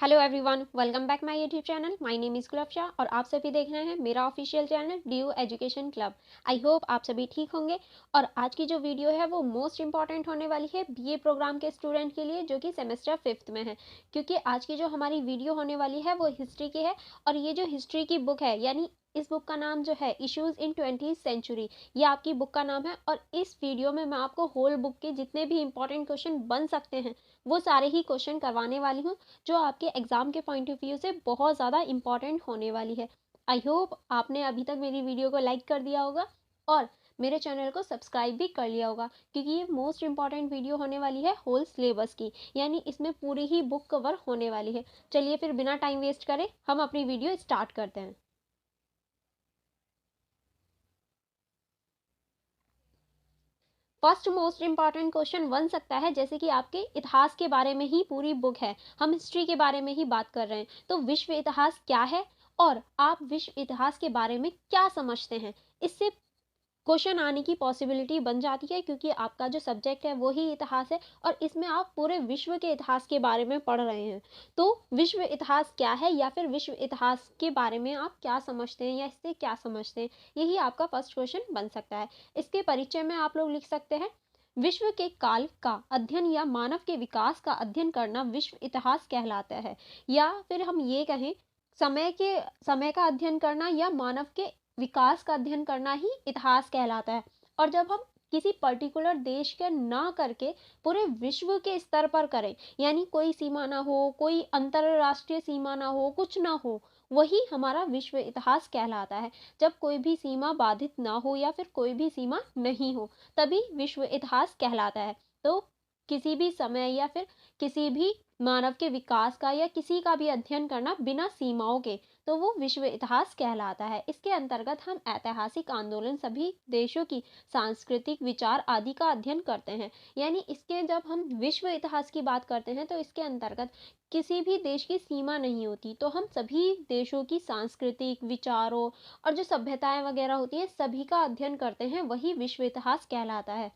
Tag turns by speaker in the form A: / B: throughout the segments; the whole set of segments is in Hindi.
A: Hello everyone, welcome back my YouTube channel. My name is Gulab Shah और आप सभी देख रहे हैं मेरा official channel due education club. I hope आप सभी ठीक होंगे। और आज की जो वीडियो है वो मोस्ट इंपॉर्टेंट होने वाली है बीए प्रोग्राम के स्टूडेंट के लिए जो कि सेमेस्टर 5th में है, क्योंकि आज की जो हमारी वीडियो होने वाली है वो हिस्ट्री की है। और ये जो हिस्ट्री की बुक है, यानी इस बुक का नाम जो है इश्यूज इन 20th सेंचुरी, ये आपकी बुक का नाम है। और इस वीडियो में मैं आपको होल बुक के जितने भी इंपॉर्टेंट क्वेश्चन बन सकते हैं वो सारे ही क्वेश्चन करवाने वाली हूँ, जो आपके एग्जाम के पॉइंट ऑफ व्यू से बहुत ज़्यादा इंपॉर्टेंट होने वाली है। आई होप आपने अभी तक मेरी वीडियो को लाइक कर दिया होगा और मेरे चैनल को सब्सक्राइब भी कर लिया होगा, क्योंकि ये मोस्ट इंपॉर्टेंट वीडियो होने वाली है होल सिलेबस की, यानी इसमें पूरी ही बुक कवर होने वाली है। चलिए फिर बिना टाइम वेस्ट करे हम अपनी वीडियो स्टार्ट करते हैं। फर्स्ट मोस्ट इंपॉर्टेंट क्वेश्चन बन सकता है, जैसे कि आपके इतिहास के बारे में ही पूरी बुक है, हम हिस्ट्री के बारे में ही बात कर रहे हैं, तो विश्व इतिहास क्या है और आप विश्व इतिहास के बारे में क्या समझते हैं, इससे क्वेश्चन आने की पॉसिबिलिटी बन जाती है, क्योंकि आपका जो सब्जेक्ट है वो ही इतिहास है और इसमें आप पूरे विश्व के इतिहास के बारे में पढ़ रहे हैं। तो विश्व इतिहास क्या है या फिर विश्व इतिहास के बारे में आप क्या समझते हैं या इससे क्या समझते हैं, यही आपका फर्स्ट क्वेश्चन बन सकता है। इसके परिचय में आप लोग लिख सकते हैं, विश्व के काल का अध्ययन या मानव के विकास का अध्ययन करना विश्व इतिहास कहलाता है। या फिर हम ये कहें, समय का अध्ययन करना या मानव के विकास का अध्ययन करना ही इतिहास कहलाता है। और जब हम किसी पर्टिकुलर देश के ना करके पूरे विश्व के स्तर पर करें, यानी कोई सीमा ना हो, कोई अंतरराष्ट्रीय सीमा ना हो, कुछ ना हो, वही हमारा विश्व इतिहास कहलाता है। जब कोई भी सीमा बाधित ना हो या फिर कोई भी सीमा नहीं हो, तभी विश्व इतिहास कहलाता है। तो किसी भी समय या फिर किसी भी मानव के विकास का या किसी का भी अध्ययन करना बिना सीमाओं के, तो वो विश्व इतिहास कहलाता है। इसके अंतर्गत हम ऐतिहासिक आंदोलन, सभी देशों की सांस्कृतिक विचार आदि का अध्ययन करते हैं। यानी इसके जब हम विश्व इतिहास की बात करते हैं तो इसके अंतर्गत किसी भी देश की सीमा नहीं होती, तो हम सभी देशों की सांस्कृतिक विचारों और जो सभ्यताएं वगैरह होती हैं सभी का अध्ययन करते हैं, वही विश्व इतिहास कहलाता है।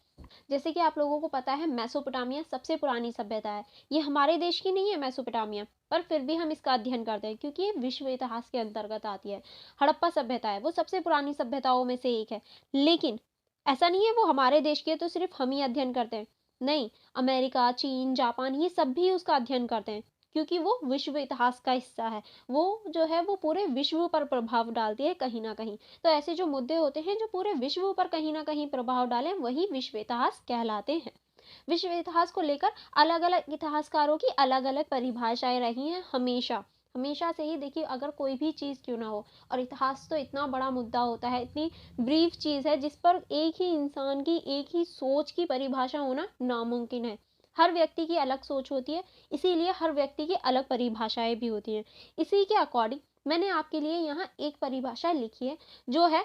A: जैसे कि आप लोगों को पता है, मेसोपोटामिया सबसे पुरानी सभ्यता है। ये हमारे देश की नहीं है मेसोपोटामिया, पर फिर भी हम इसका अध्ययन करते हैं क्योंकि ये विश्व इतिहास के अंतर्गत आती है। हड़प्पा सभ्यता है, वो सबसे पुरानी सभ्यताओं में से एक है, लेकिन ऐसा नहीं है वो हमारे देश की है तो सिर्फ हम ही अध्ययन करते हैं। नहीं, अमेरिका, चीन, जापान ये सब भी उसका अध्ययन करते हैं, क्योंकि वो विश्व इतिहास का हिस्सा है। वो जो है वो पूरे विश्व पर प्रभाव डालती है कहीं ना कहीं। तो ऐसे जो मुद्दे होते हैं जो पूरे विश्व पर कहीं ना कहीं प्रभाव डालें, वही विश्व इतिहास कहलाते हैं। विश्व इतिहास को लेकर अलग अलग इतिहासकारों की अलग अलग परिभाषाएं रही हैं हमेशा। हमेशा से ही देखिए, अगर कोई भी चीज़ क्यों ना हो, और इतिहास तो इतना बड़ा मुद्दा होता है, इतनी ब्रीफ चीज़ है जिस पर एक ही इंसान की एक ही सोच की परिभाषा होना नामुमकिन है। हर व्यक्ति की अलग सोच होती है, इसीलिए हर व्यक्ति की अलग परिभाषाएं भी होती हैं। इसी के अकॉर्डिंग मैंने आपके लिए यहाँ एक परिभाषा लिखी है, जो है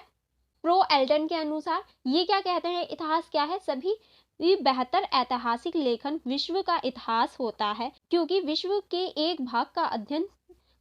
A: प्रो एल्टन के अनुसार। ये क्या कहते हैं, इतिहास क्या है? सभी बेहतर ऐतिहासिक लेखन विश्व का इतिहास होता है, क्योंकि विश्व के एक भाग का अध्ययन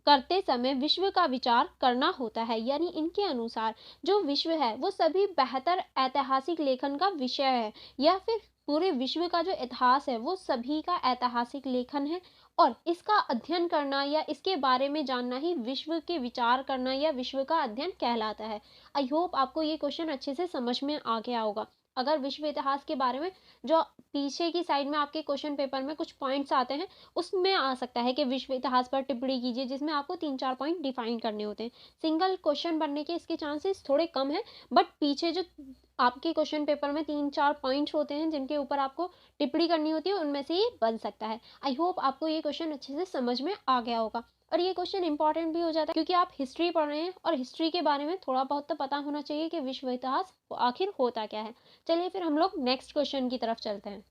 A: करते समय विश्व का विचार करना होता है। यानी इनके अनुसार जो विश्व है वो सभी बेहतर ऐतिहासिक लेखन का विषय है, या फिर पूरे विश्व का जो इतिहास है वो सभी का ऐतिहासिक लेखन है। और इसका अध्ययन करना या इसके बारे में जानना ही विश्व के विचार करना या विश्व का अध्ययन कहलाता है। आई होप आपको ये क्वेश्चन अच्छे से समझ में आ गया होगा। अगर विश्व इतिहास के बारे में जो पीछे की साइड में आपके क्वेश्चन पेपर में कुछ पॉइंट्स आते हैं, उसमें आ सकता है कि विश्व इतिहास पर टिप्पणी कीजिए, जिसमें आपको 3-4 पॉइंट डिफाइन करने होते हैं। सिंगल क्वेश्चन बनने के इसके चांसेस थोड़े कम हैं, बट पीछे जो आपके क्वेश्चन पेपर में 3-4 पॉइंट्स होते हैं जिनके ऊपर आपको टिप्पणी करनी होती है, उनमें से ये बन सकता है। आई होप आपको ये क्वेश्चन अच्छे से समझ में आ गया होगा। और ये क्वेश्चन इंपॉर्टेंट भी हो जाता है क्योंकि आप हिस्ट्री पढ़ रहे हैं और हिस्ट्री के बारे में थोड़ा बहुत तो पता होना चाहिए कि विश्व इतिहास आखिर होता क्या है। चलिए फिर हम लोग नेक्स्ट क्वेश्चन की तरफ चलते हैं।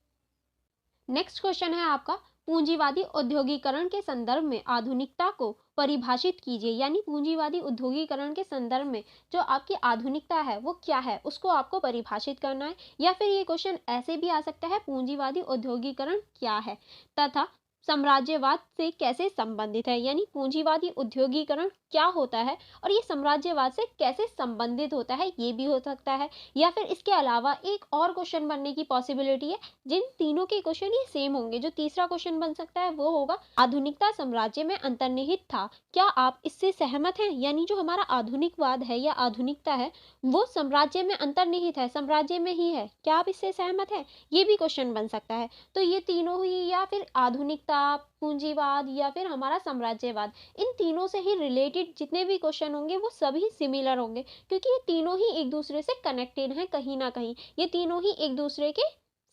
A: नेक्स्ट क्वेश्चन है आपका, पूंजीवादी औद्योगिकरण के संदर्भ में आधुनिकता को परिभाषित कीजिए। यानी पूंजीवादी औद्योगिकरण के संदर्भ में जो आपकी आधुनिकता है वो क्या है, उसको आपको परिभाषित करना है। या फिर ये क्वेश्चन ऐसे भी आ सकता है, पूंजीवादी औद्योगिकरण क्या है, तथा साम्राज्यवाद से कैसे संबंधित है, यानी पूंजीवादी उद्योगीकरण क्या होता है और ये साम्राज्यवाद से कैसे संबंधित होता है, ये भी हो सकता है। या फिर इसके अलावा एक और क्वेश्चन बनने की पॉसिबिलिटी है, जिन तीनों के क्वेश्चन ये सेम होंगे। जो तीसरा क्वेश्चन बन सकता है वो होगा, आधुनिकता साम्राज्य में अंतर्निहित था, क्या आप इससे सहमत हैं? यानी जो हमारा आधुनिकवाद है या आधुनिकता है वो साम्राज्य में अंतर्निहित है, साम्राज्य में ही है, क्या आप इससे सहमत हैं? ये भी क्वेश्चन बन सकता है। तो ये तीनों ही, या फिर आधुनिकता, पूंजीवाद या फिर हमारा साम्राज्यवाद, इन तीनों से ही रिलेटेड जितने भी क्वेश्चन होंगे वो सभी सिमिलर होंगे, क्योंकि ये तीनों ही एक दूसरे से कनेक्टेड हैं कहीं ना कहीं। ये तीनों ही एक दूसरे के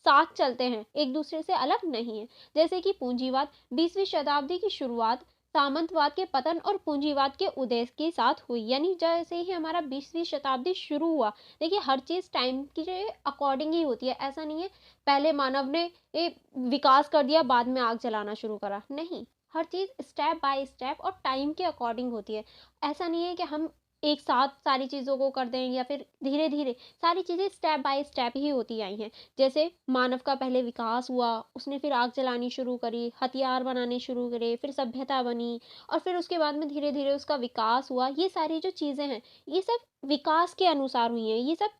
A: साथ चलते हैं, एक दूसरे से अलग नहीं है। जैसे कि पूंजीवाद 20वीं शताब्दी की शुरुआत सामंतवाद के पतन और पूंजीवाद के उदय के साथ हुई, यानी जैसे ही हमारा 20वीं शताब्दी शुरू हुआ, देखिए हर चीज़ टाइम के अकॉर्डिंग ही होती है। ऐसा नहीं है पहले मानव ने विकास कर दिया बाद में आग जलाना शुरू करा, नहीं, हर चीज़ स्टेप बाय स्टेप और टाइम के अकॉर्डिंग होती है। ऐसा नहीं है कि हम एक साथ सारी चीज़ों को कर दें या फिर धीरे धीरे, सारी चीज़ें स्टेप बाय स्टेप ही होती आई हैं। जैसे मानव का पहले विकास हुआ, उसने फिर आग जलानी शुरू करी, हथियार बनाने शुरू करे, फिर सभ्यता बनी और फिर उसके बाद में धीरे धीरे उसका विकास हुआ। ये सारी जो चीज़ें हैं ये सब विकास के अनुसार हुई हैं। ये सब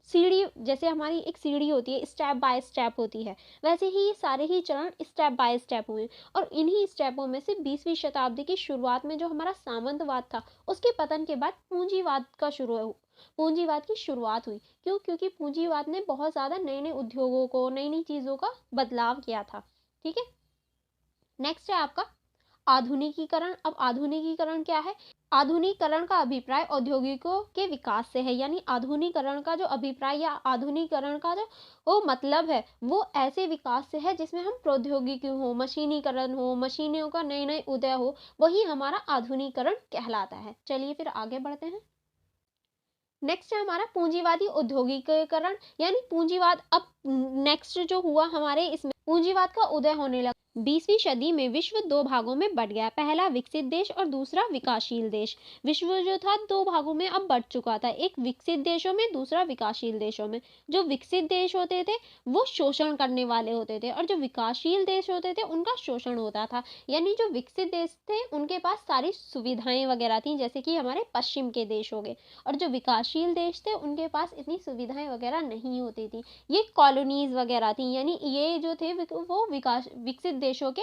A: सीढ़ी, जैसे हमारी एक सीढ़ी होती है, स्टेप बाय स्टेप होती है, वैसे ही ये सारे ही चरण स्टेप बाय स्टेप हुए। और इन्हीं स्टेपों में से 20वीं शताब्दी की शुरुआत में जो हमारा सामंतवाद था, उसके पतन के बाद पूंजीवाद की शुरुआत हुई। क्यों? क्योंकि पूंजीवाद ने बहुत ज़्यादा नए नए उद्योगों को, नई नई चीज़ों का बदलाव किया था। ठीक है, नेक्स्ट है आपका आधुनिकीकरण। अब आधुनिकीकरण क्या है? आधुनिकीकरण का अभिप्राय औद्योगिकों के विकास से है, यानी आधुनिकीकरण का जो अभिप्राय या आधुनिकीकरण का जो वो मतलब है वो ऐसे विकास से है जिसमें हम प्रौद्योगिकी हो, मशीनीकरण हो, मशीनों का नए नए उदय हो, वही हमारा आधुनिकीकरण कहलाता है। चलिए फिर आगे बढ़ते हैं। नेक्स्ट है हमारा पूंजीवादी औद्योगिकीकरण, यानी पूंजीवाद। अब नेक्स्ट जो हुआ हमारे इसमें पूंजीवाद का उदय होने लगा। 20वीं सदी में विश्व दो भागों में बट गया, पहला विकसित देश और दूसरा विकासशील देश। विश्व जो था दो भागों में अब बट चुका था, एक विकसित देशों में, दूसरा विकासशील देशों में। जो विकसित देश होते थे वो शोषण करने वाले होते थे और जो विकासशील देश होते थे उनका शोषण होता था। यानी जो विकसित देश थे उनके पास सारी सुविधाएं वगैरह थी, जैसे कि हमारे पश्चिम के देश हो गए, और जो विकासशील देश थे उनके पास इतनी सुविधाएं वगैरह नहीं होती थी, ये कॉलोनीज वगैरह थी। यानी ये जो थे वो विकसित देशों के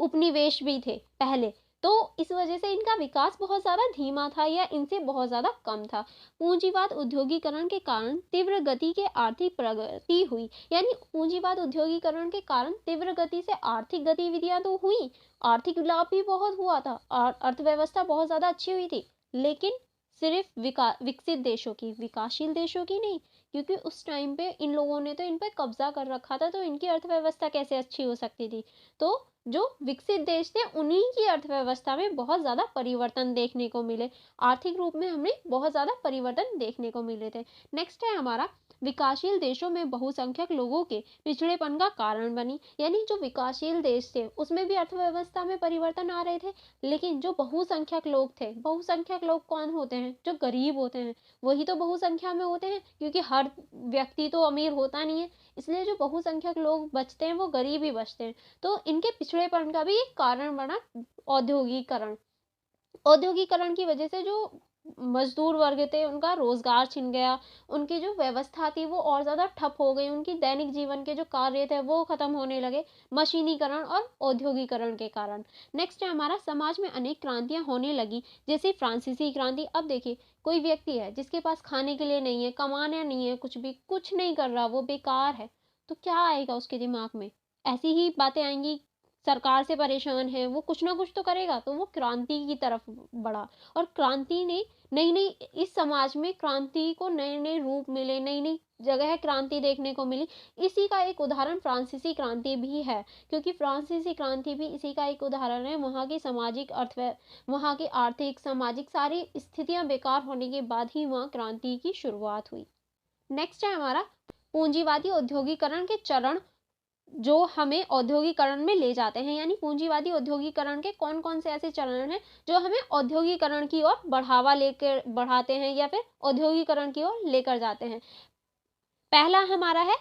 A: उपनिवेश भी थे पहले, तो इस वजह से इनका विकास बहुत ज़्यादा धीमा था या इनसे बहुत ज़्यादा कम था। पूंजीवाद उद्योगीकरण के कारण तीव्र गति के आर्थिक प्रगति हुई, यानी पूंजीवाद उद्योगीकरण के कारण तीव्र गति से आर्थिक गतिविधियां तो हुई, आर्थिक लाभ भी बहुत हुआ था और अर्थव्यवस्था बहुत ज़्यादा अच्छी हुई थी, लेकिन सिर्फ विकसित देशों की, विकासशील देशों की नहीं, क्योंकि उस टाइम पे इन लोगों ने तो इन पर कब्जा कर रखा था, तो इनकी अर्थव्यवस्था कैसे अच्छी हो सकती थी। तो जो विकसित देश थे उन्हीं की अर्थव्यवस्था में बहुत ज़्यादा परिवर्तन देखने को मिले, आर्थिक रूप में हमें बहुत ज़्यादा परिवर्तन देखने को मिले थे। नेक्स्ट है हमारा विकासशील देशों में बहुसंख्यक लोगों के पिछड़ेपन का कारण बनी, यानी जो विकासशील देश थे उसमें भी अर्थव्यवस्था में परिवर्तन आ रहे थे, लेकिन जो बहुसंख्यक लोग थे, बहुसंख्यक लोग कौन होते हैं? जो गरीब होते हैं, वही तो बहुसंख्या में होते हैं, क्योंकि हर व्यक्ति तो अमीर होता नहीं है, इसलिए जो बहुसंख्यक लोग बचते हैं वो गरीब ही बचते हैं। तो इनके पिछड़ेपन का भी एक कारण बना औद्योगिकरण। औद्योगिकरण की वजह से जो मजदूर वर्ग थे उनका रोजगार छिन गया, उनकी जो व्यवस्था थी वो और ज़्यादा ठप हो गई, उनकी दैनिक जीवन के जो कार्य थे वो खत्म होने लगे मशीनीकरण और औद्योगिकरण के कारण। नेक्स्ट है हमारा समाज में अनेक क्रांतियां होने लगी, जैसे फ्रांसीसी क्रांति। अब देखिए कोई व्यक्ति है जिसके पास खाने के लिए नहीं है, कमाना नहीं है, कुछ भी कुछ नहीं कर रहा, वो बेकार है, तो क्या आएगा उसके दिमाग में? ऐसी ही बातें आएंगी, सरकार से परेशान है, वो कुछ ना कुछ तो करेगा, तो वो क्रांति की तरफ बढ़ा। और क्रांति ने नई नई, इस समाज में क्रांति को नए नए रूप मिले, नई नई जगह क्रांति देखने को मिली। इसी का एक उदाहरण फ्रांसीसी क्रांति भी है, क्योंकि फ्रांसीसी क्रांति भी इसी का एक उदाहरण है। वहाँ की सामाजिक वहाँ की आर्थिक सामाजिक सारी स्थितियाँ बेकार होने के बाद ही वहाँ क्रांति की शुरुआत हुई। नेक्स्ट है हमारा पूंजीवादी औद्योगिकरण के चरण जो हमें औद्योगिकरण में ले जाते हैं, यानी पूंजीवादी औद्योगिकरण के कौन कौन से ऐसे चरण हैं जो हमें औद्योगिकरण की ओर बढ़ावा लेकर बढ़ाते हैं या फिर औद्योगिकरण की ओर लेकर जाते हैं। पहला हमारा है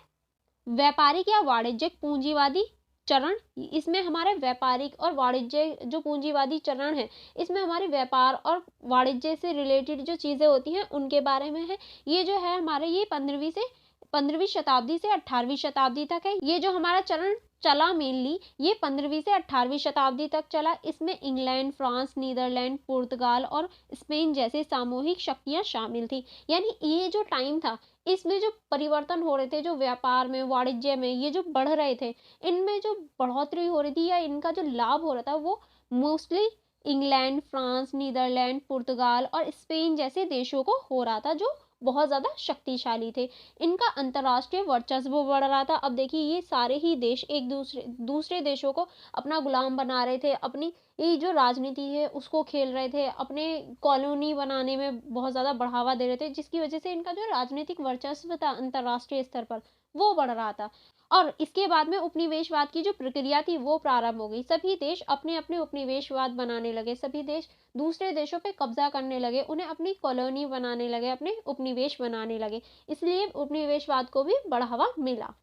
A: व्यापारिक या वाणिज्यिक पूंजीवादी चरण, इसमें हमारे व्यापारिक और वाणिज्य जो पूंजीवादी चरण है, इसमें हमारे व्यापार और वाणिज्य से रिलेटेड जो चीज़ें होती हैं उनके बारे में है। ये जो है हमारे ये 15वीं शताब्दी से 18वीं शताब्दी तक है। ये जो हमारा चरण चला मेनली ये 15वीं से 18वीं शताब्दी तक चला। इसमें इंग्लैंड, फ्रांस, नीदरलैंड, पुर्तगाल और स्पेन जैसे सामूहिक शक्तियाँ शामिल थी। यानी ये जो टाइम था, इसमें जो परिवर्तन हो रहे थे, जो व्यापार में, वाणिज्य में ये जो बढ़ रहे थे, इनमें जो बढ़ोतरी हो रही थी या इनका जो लाभ हो रहा था वो मोस्टली इंग्लैंड, फ्रांस, नीदरलैंड, पुर्तगाल और स्पेन जैसे देशों को हो रहा था, जो बहुत ज़्यादा शक्तिशाली थे। इनका अंतर्राष्ट्रीय वर्चस्व बढ़ रहा था। अब देखिए ये सारे ही देश एक दूसरे देशों को अपना गुलाम बना रहे थे, अपनी ये जो राजनीति है उसको खेल रहे थे, अपने कॉलोनी बनाने में बहुत ज़्यादा बढ़ावा दे रहे थे, जिसकी वजह से इनका जो राजनीतिक वर्चस्व था अंतर्राष्ट्रीय स्तर पर वो बढ़ रहा था। और इसके बाद में उपनिवेशवाद की जो प्रक्रिया थी वो प्रारंभ हो गई। सभी देश अपने अपने उपनिवेशवाद बनाने लगे, सभी देश दूसरे देशों पे कब्जा करने लगे, उन्हें अपनी कॉलोनी बनाने लगे, अपने उपनिवेश बनाने लगे। इसलिए उपनिवेशवाद को भी बढ़ावा मिला।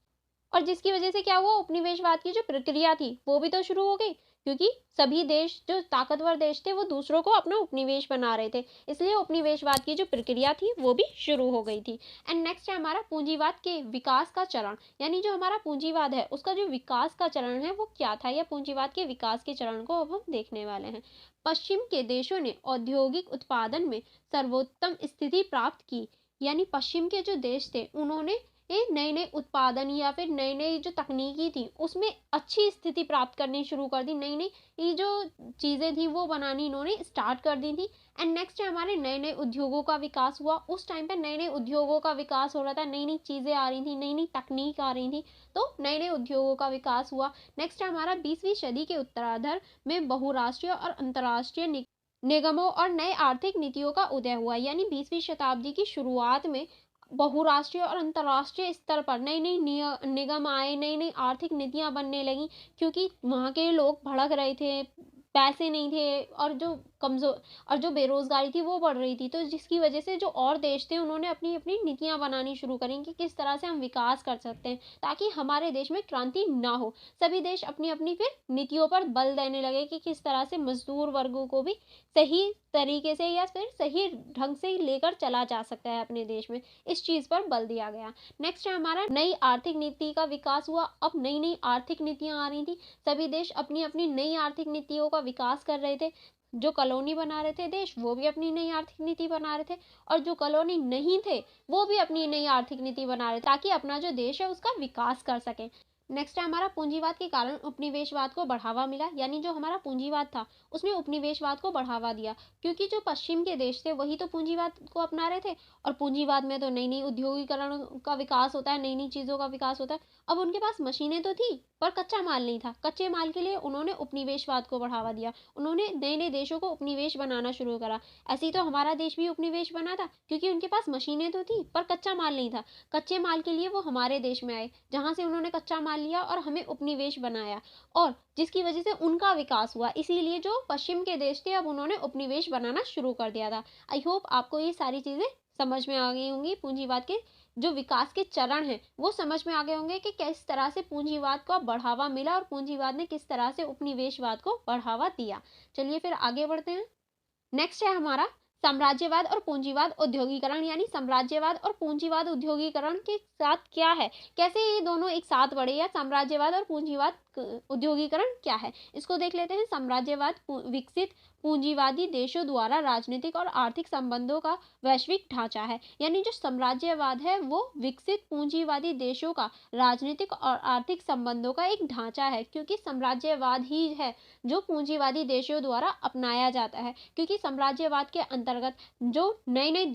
A: और जिसकी वजह से क्या हुआ, उपनिवेशवाद की जो प्रक्रिया थी वो भी तो शुरू हो गई, क्योंकि सभी देश जो ताकतवर देश थे वो दूसरों को अपना उपनिवेश बना रहे थे, इसलिए उपनिवेशवाद की जो प्रक्रिया थी वो भी शुरू हो गई थी। एंड नेक्स्ट है हमारा पूंजीवाद के विकास का चरण, यानी जो हमारा पूंजीवाद है उसका जो विकास का चरण है वो क्या था, या पूंजीवाद के विकास के चरण को अब हम देखने वाले हैं। पश्चिम के देशों ने औद्योगिक उत्पादन में सर्वोत्तम स्थिति प्राप्त की, यानी पश्चिम के जो देश थे उन्होंने ये नए नए उत्पादन या फिर नई नई जो तकनीकी थी उसमें अच्छी स्थिति प्राप्त करनी शुरू कर दी, नई नई ये जो चीज़ें थी वो बनानी इन्होंने स्टार्ट कर दी थी। एंड नेक्स्ट है हमारे नए नए उद्योगों का विकास हुआ। उस टाइम पे नए नए उद्योगों का विकास हो रहा था, नई नई चीज़ें आ रही थी, नई नई तकनीक आ रही थी, तो नए नए उद्योगों का विकास हुआ। नेक्स्ट है हमारा 20वीं सदी के उत्तरार्ध में बहुराष्ट्रीय और अंतर्राष्ट्रीय निगमों और नए आर्थिक नीतियों का उदय हुआ, यानी 20वीं शताब्दी की शुरुआत में बहुराष्ट्रीय और अंतर्राष्ट्रीय स्तर पर नई नई निगम आए, नई नई आर्थिक नीतियां बनने लगी, क्योंकि वहाँ के लोग भड़क रहे थे, पैसे नहीं थे, और जो कमजोर और जो बेरोजगारी थी वो बढ़ रही थी, तो जिसकी वजह से जो और देश थे उन्होंने अपनी अपनी नीतियां बनानी शुरू करी कि किस तरह से हम विकास कर सकते हैं ताकि हमारे देश में क्रांति ना हो। सभी देश अपनी अपनी फिर नीतियों पर बल देने लगे कि किस तरह से मजदूर वर्गों को भी सही तरीके से या फिर सही ढंग से लेकर चला जा सकता है अपने देश में, इस चीज़ पर बल दिया गया। नेक्स्ट है हमारा नई आर्थिक नीति का विकास हुआ। अब नई नई आर्थिक नीतियां आ रही थी, सभी देश अपनी अपनी नई आर्थिक नीतियों का विकास कर रहे थे। जो कॉलोनी बना रहे थे देश वो भी अपनी नई आर्थिक नीति बना रहे थे, और जो कॉलोनी नहीं थे वो भी अपनी नई आर्थिक नीति बना रहे थे ताकि अपना जो देश है उसका विकास कर सके। नेक्स्ट है हमारा पूंजीवाद के कारण उपनिवेशवाद को बढ़ावा मिला, यानी जो हमारा पूंजीवाद था उसने उपनिवेशवाद को बढ़ावा दिया, क्योंकि जो पश्चिम के देश थे वही तो पूंजीवाद को अपना रहे थे, और पूंजीवाद में तो नई नई उद्योगीकरण का विकास होता है, नई नई चीज़ों का विकास होता है। अब उनके पास मशीनें तो थी पर कच्चा माल नहीं था, कच्चे माल के लिए उन्होंने उपनिवेशवाद को बढ़ावा दिया, उन्होंने नए नए देशों को उपनिवेश बनाना शुरू करा। ऐसे ही तो हमारा देश भी उपनिवेश बना था, क्योंकि उनके पास मशीनें तो थी पर कच्चा माल नहीं था। कच्चे माल के लिए वो हमारे देश में आए, जहाँ से उन्होंने कच्चा माल लिया और हमें उपनिवेश बनाया, और जिसकी वजह से उनका विकास हुआ। इसीलिए जो पश्चिम के देश थे अब उन्होंने उपनिवेश बनाना शुरू कर दिया था। आई होप आपको ये सारी चीज़ें समझ में आ गई होंगी, पूंजीवाद के जो विकास के चरण हैं वो समझ में आ गए होंगे कि किस तरह से पूंजीवाद को बढ़ावा मिला और पूंजीवाद ने किस तरह से उपनिवेशवाद को बढ़ावा दिया। चलिए फिर आगे बढ़ते हैं। नेक्स्ट है हमारा साम्राज्यवाद और पूंजीवाद उद्योगीकरण, यानी साम्राज्यवाद और पूंजीवाद उद्योगीकरण के साथ क्या है, कैसे ये दोनों एक साथ बढ़े, या साम्राज्यवाद और पूंजीवाद उद्योगीकरण क्या है, इसको देख लेते हैं। साम्राज्यवाद विकसित पूंजीवादी देशों द्वारा राजनीतिक और आर्थिक संबंधों का वैश्विक ढांचा है, यानी जो साम्राज्यवाद है वो विकसित पूंजीवादी देशों का राजनीतिक और आर्थिक संबंधों का एक ढांचा है, क्योंकि साम्राज्यवाद ही है जो पूंजीवादी देशों द्वारा अपनाया जाता है, क्योंकि साम्राज्यवाद के अंतर्गत जो नए नए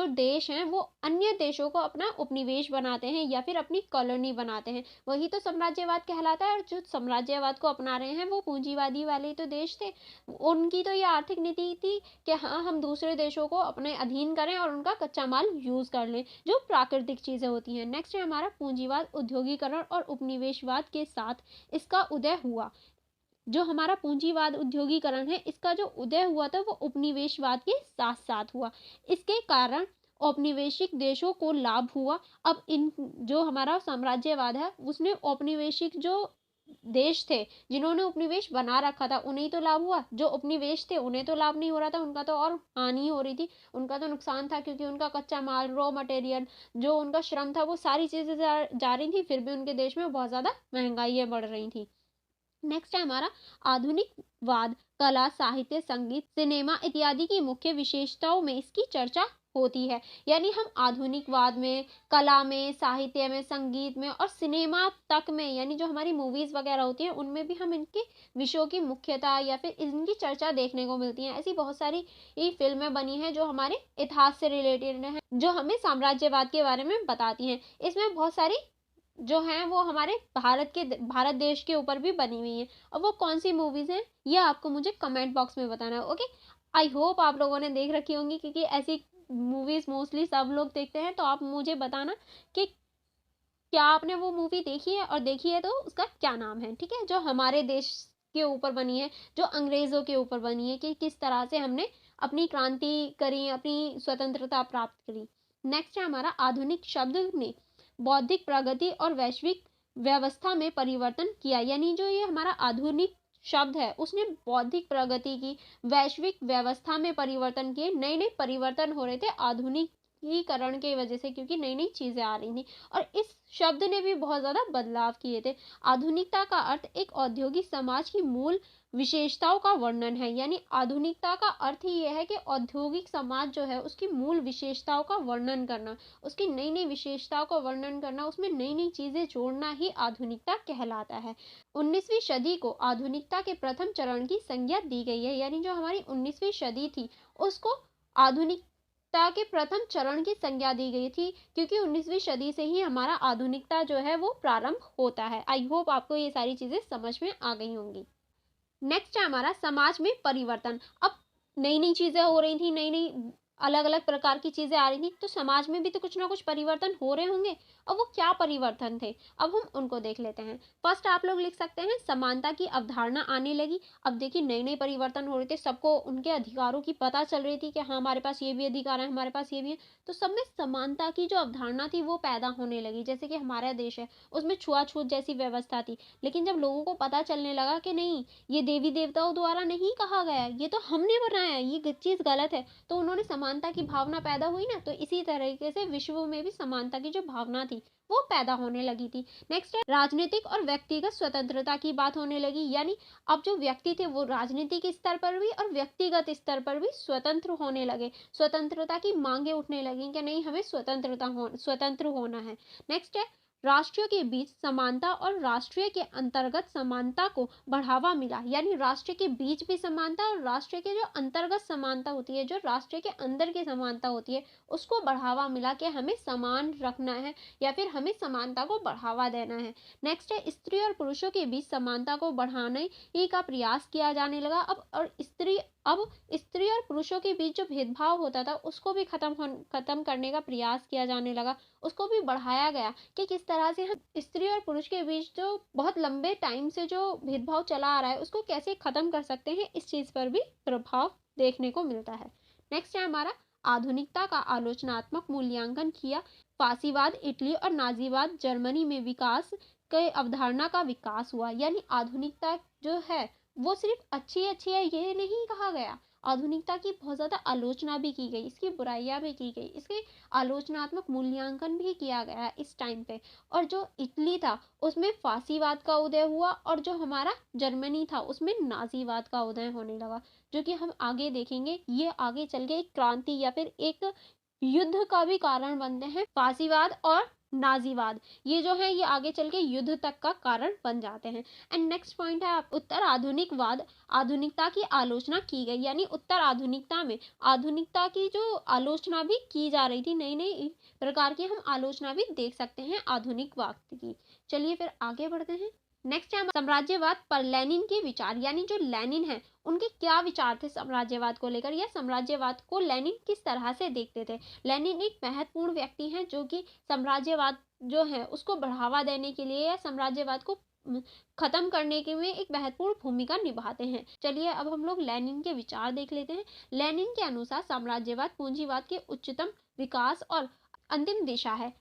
A: देश हैं वो अन्य देशों को अपना उपनिवेश बनाते हैं या फिर अपनी कॉलोनी बनाते हैं, वही तो साम्राज्यवाद कहलाता है। और जो साम्राज्यवाद को अपना रहे हैं वो पूंजीवादी वाले तो देश थे, उनकी तो ये आर्थिक नीति थी कि हाँ हम दूसरे देशों को अपने अधीन करें और उनका कच्चा माल यूज कर लें, जो प्राकृतिक चीजें होती हैं। नेक्स्ट है हमारा पूंजीवाद उद्योगीकरण और उपनिवेशवाद के साथ इसका उदय हुआ। जो हमारा पूंजीवाद उद्योगीकरण है इसका जो उदय हुआ था वो उपनिवेशवाद के साथ साथ हुआ, इसके कारण औपनिवेशिक देशों को लाभ हुआ। अब इन जो हमारा साम्राज्यवाद है उसने औपनिवेशिक जो देश थे जिन्होंने उपनिवेश बना रखा था उन्हें तो लाभ हुआ, जो उपनिवेश थे उन्हें तो लाभ नहीं हो रहा था, उनका तो और हानि हो रही थी, उनका तो नुकसान था, क्योंकि उनका कच्चा माल, रॉ मटेरियल, जो उनका श्रम था, वो सारी चीजें जा रही थी, फिर भी उनके देश में बहुत ज्यादा महंगाइयाँ बढ़ रही थी। नेक्स्ट है हमारा आधुनिकवाद कला, साहित्य, संगीत, सिनेमा इत्यादि की मुख्य विशेषताओं में इसकी चर्चा होती है। यानी हम आधुनिकवाद में, कला में, साहित्य में, संगीत में और सिनेमा तक में, यानी जो हमारी मूवीज वगैरह होती हैं उनमें भी हम इनके विषयों की मुख्यता या फिर इनकी चर्चा देखने को मिलती है। ऐसी बहुत सारी फिल्में बनी हैं जो हमारे इतिहास से रिलेटेड हैं, जो हमें साम्राज्यवाद के बारे में बताती हैं। इसमें बहुत सारी जो हैं वो हमारे भारत देश के ऊपर भी बनी हुई हैं। और वो कौन सी मूवीज हैं ये आपको मुझे कमेंट बॉक्स में बताना है। ओके, आई होप आप लोगों ने देख रखी होंगी, क्योंकि ऐसी मूवीज मोस्टली सब लोग देखते हैं। तो आप मुझे बताना कि क्या आपने वो मूवी देखी है, और देखी है तो उसका क्या नाम है। ठीक है, जो हमारे देश के ऊपर बनी है, जो अंग्रेजों के ऊपर बनी है, कि किस तरह से हमने अपनी क्रांति करी, अपनी स्वतंत्रता प्राप्त करी। नेक्स्ट है हमारा आधुनिक शब्द ने बौद्धिक प्रगति और वैश्विक व्यवस्था में परिवर्तन किया। यानी जो ये हमारा आधुनिक शब्द है उसने बौद्धिक प्रगति की, वैश्विक व्यवस्था में परिवर्तन किए, नए नए परिवर्तन हो रहे थे आधुनिकीकरण की वजह से, क्योंकि नई नई चीजें आ रही थी। और इस शब्द ने भी बहुत ज्यादा बदलाव किए थे। आधुनिकता का अर्थ एक औद्योगिक समाज की मूल विशेषताओं का वर्णन है। यानी आधुनिकता का अर्थ ही यह है कि औद्योगिक समाज जो है उसकी मूल विशेषताओं का वर्णन करना, उसकी नई नई विशेषताओं का वर्णन करना, उसमें नई नई चीजें जोड़ना ही आधुनिकता कहलाता है। 19वीं सदी को आधुनिकता के प्रथम चरण की संज्ञा दी गई है। यानी जो हमारी 19वीं सदी थी उसको आधुनिकता के प्रथम चरण की संज्ञा दी गई थी, क्योंकि 19वीं सदी से ही हमारा आधुनिकता जो है वो प्रारंभ होता है। आई होप आपको ये सारी चीजें समझ में आ गई होंगी। नेक्स्ट है हमारा समाज में परिवर्तन। अब नई नई चीजें हो रही थी, नई नई अलग अलग प्रकार की चीजें आ रही थी, तो समाज में भी तो कुछ ना कुछ परिवर्तन हो रहे होंगे। अब वो क्या परिवर्तन थे, अब हम उनको देख लेते हैं। फर्स्ट आप लोग लिख सकते हैं समानता की अवधारणा आने लगी। अब देखिए नए नए परिवर्तन हो रहे थे, सबको उनके अधिकारों की पता चल रही थी कि हाँ हमारे पास ये भी अधिकार है, हमारे पास ये भी है। तो सब में समानता की जो अवधारणा थी वो पैदा होने लगी। जैसे कि हमारा देश है उसमें छुआछूत जैसी व्यवस्था थी, लेकिन जब लोगों को पता चलने लगा कि नहीं, ये देवी देवताओं द्वारा नहीं कहा गया, ये तो हमने बनाया है, ये चीज गलत है, तो उन्होंने समानता की भावना पैदा हुई ना। तो इसी तरीके से विश्व में भी समानता की जो भावना थी वो पैदा होने लगी थी। नेक्स्ट है राजनीतिक और व्यक्तिगत स्वतंत्रता की बात होने लगी। यानी अब जो व्यक्ति थे वो राजनीतिक स्तर पर भी और व्यक्तिगत स्तर पर भी स्वतंत्र होने लगे। स्वतंत्रता की मांगे उठने लगी कि नहीं, हमें स्वतंत्र होना है। नेक्स्ट है राष्ट्रीय के बीच समानता और राष्ट्रीय के अंतर्गत समानता को बढ़ावा मिला। यानी राष्ट्र के बीच भी समानता और राष्ट्र के जो अंतर्गत समानता होती है, जो राष्ट्र के अंदर की समानता होती है, उसको बढ़ावा मिला कि हमें समान रखना है या फिर हमें समानता को बढ़ावा देना है। नेक्स्ट है स्त्री और पुरुषों के बीच समानता को बढ़ाने ही का प्रयास किया जाने लगा। अब स्त्री और पुरुषों के बीच जो भेदभाव होता था उसको भी खत्म करने का प्रयास किया जाने लगा, उसको भी बढ़ाया गया कि किस तरह से हम स्त्री और पुरुष के बीच जो बहुत लंबे टाइम से जो भेदभाव चला आ रहा है उसको कैसे खत्म कर सकते हैं, इस चीज पर भी प्रभाव देखने को मिलता है। नेक्स्ट है हमारा आधुनिकता का आलोचनात्मक मूल्यांकन किया। फासीवाद इटली और नाजीवाद जर्मनी में विकास के अवधारणा का विकास हुआ। यानी आधुनिकता जो है वो सिर्फ अच्छी अच्छी है ये नहीं कहा गया, आधुनिकता की बहुत ज्यादा आलोचना भी की गई, इसकी बुराइयां भी की गई, इसके आलोचनात्मक मूल्यांकन भी किया गया इस टाइम पे। और जो इटली था उसमें फासीवाद का उदय हुआ, और जो हमारा जर्मनी था उसमें नाजीवाद का उदय होने लगा, जो कि हम आगे देखेंगे ये आगे चल के एक क्रांति या फिर एक युद्ध का भी कारण बनते हैं। फासीवाद और नाजीवाद ये जो है ये आगे चल के युद्ध तक का कारण बन जाते हैं। एंड नेक्स्ट पॉइंट है उत्तर आधुनिकवाद, आधुनिकता की आलोचना की गई। यानी उत्तर आधुनिकता में आधुनिकता की जो आलोचना भी की जा रही थी, नई नई प्रकार की हम आलोचना भी देख सकते हैं आधुनिकवाद की। चलिए फिर आगे बढ़ते हैं। नेक्स्ट है साम्राज्यवाद पर लेनिन के विचार। यानी जो लेनिन है उनके क्या विचार थे साम्राज्यवाद को लेकर, या साम्राज्यवाद को लेनिन किस तरह से देखते थे। लेनिन एक महत्वपूर्ण व्यक्ति हैं जो कि साम्राज्यवाद जो है उसको बढ़ावा देने के लिए या साम्राज्यवाद को खत्म करने के में एक महत्वपूर्ण भूमिका निभाते हैं। चलिए अब हम लोग लेनिन के विचार देख लेते हैं। लेनिन के अनुसार साम्राज्यवाद पूंजीवाद के उच्चतम विकास और अंतिम दिशा है।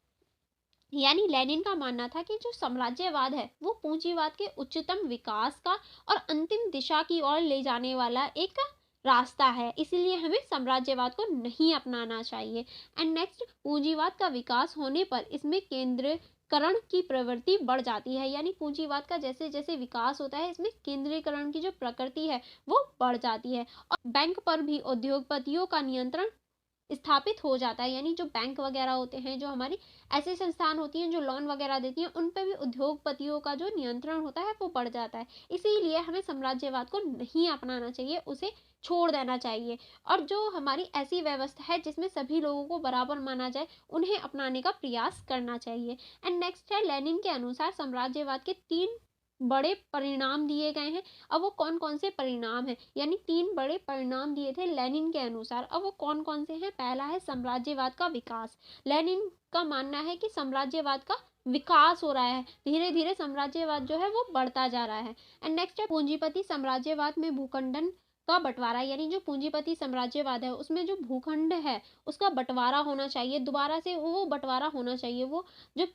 A: यानी लेनिन का मानना था कि जो साम्राज्यवाद है वो पूंजीवाद के उच्चतम विकास का और अंतिम दिशा की ओर ले जाने वाला एक रास्ता है, इसीलिए हमें साम्राज्यवाद को नहीं अपनाना चाहिए। एंड नेक्स्ट, पूंजीवाद का विकास होने पर इसमें केंद्रीकरण की प्रवृत्ति बढ़ जाती है, यानी पूंजीवाद का जैसे जैसे विकास होता है इसमें केंद्रीकरण की जो प्रकृति है वो बढ़ जाती है और बैंक पर भी उद्योगपतियों का नियंत्रण स्थापित हो जाता है, यानी जो बैंक वगैरह होते हैं, जो हमारी ऐसी संस्थान होती हैं जो लोन वगैरह देती हैं, उन पे भी उद्योगपतियों का जो नियंत्रण होता है वो बढ़ जाता है। इसीलिए हमें साम्राज्यवाद को नहीं अपनाना चाहिए, उसे छोड़ देना चाहिए और जो हमारी ऐसी व्यवस्था है जिसमें सभी लोगों को बराबर माना जाए, उन्हें अपनाने का प्रयास करना चाहिए। एंड नेक्स्ट है, लेनिन के अनुसार साम्राज्यवाद के 3 बड़े परिणाम दिए गए हैं। अब वो कौन कौन से परिणाम हैं, यानी 3 बड़े परिणाम दिए थे लेनिन के अनुसार। अब वो कौन कौन से हैं? पहला है साम्राज्यवाद का विकास। लेनिन का मानना है कि साम्राज्यवाद का विकास हो रहा है, धीरे धीरे साम्राज्यवाद जो है वो बढ़ता जा रहा है। एंड नेक्स्ट है पूंजीपति साम्राज्यवाद में भूखंडन का बंटवारा, यानी जो पूंजीपति साम्राज्यवाद है उसमें जो भूखंड है उसका बंटवारा होना चाहिए, दोबारा से वो बंटवारा होना चाहिए। वो जो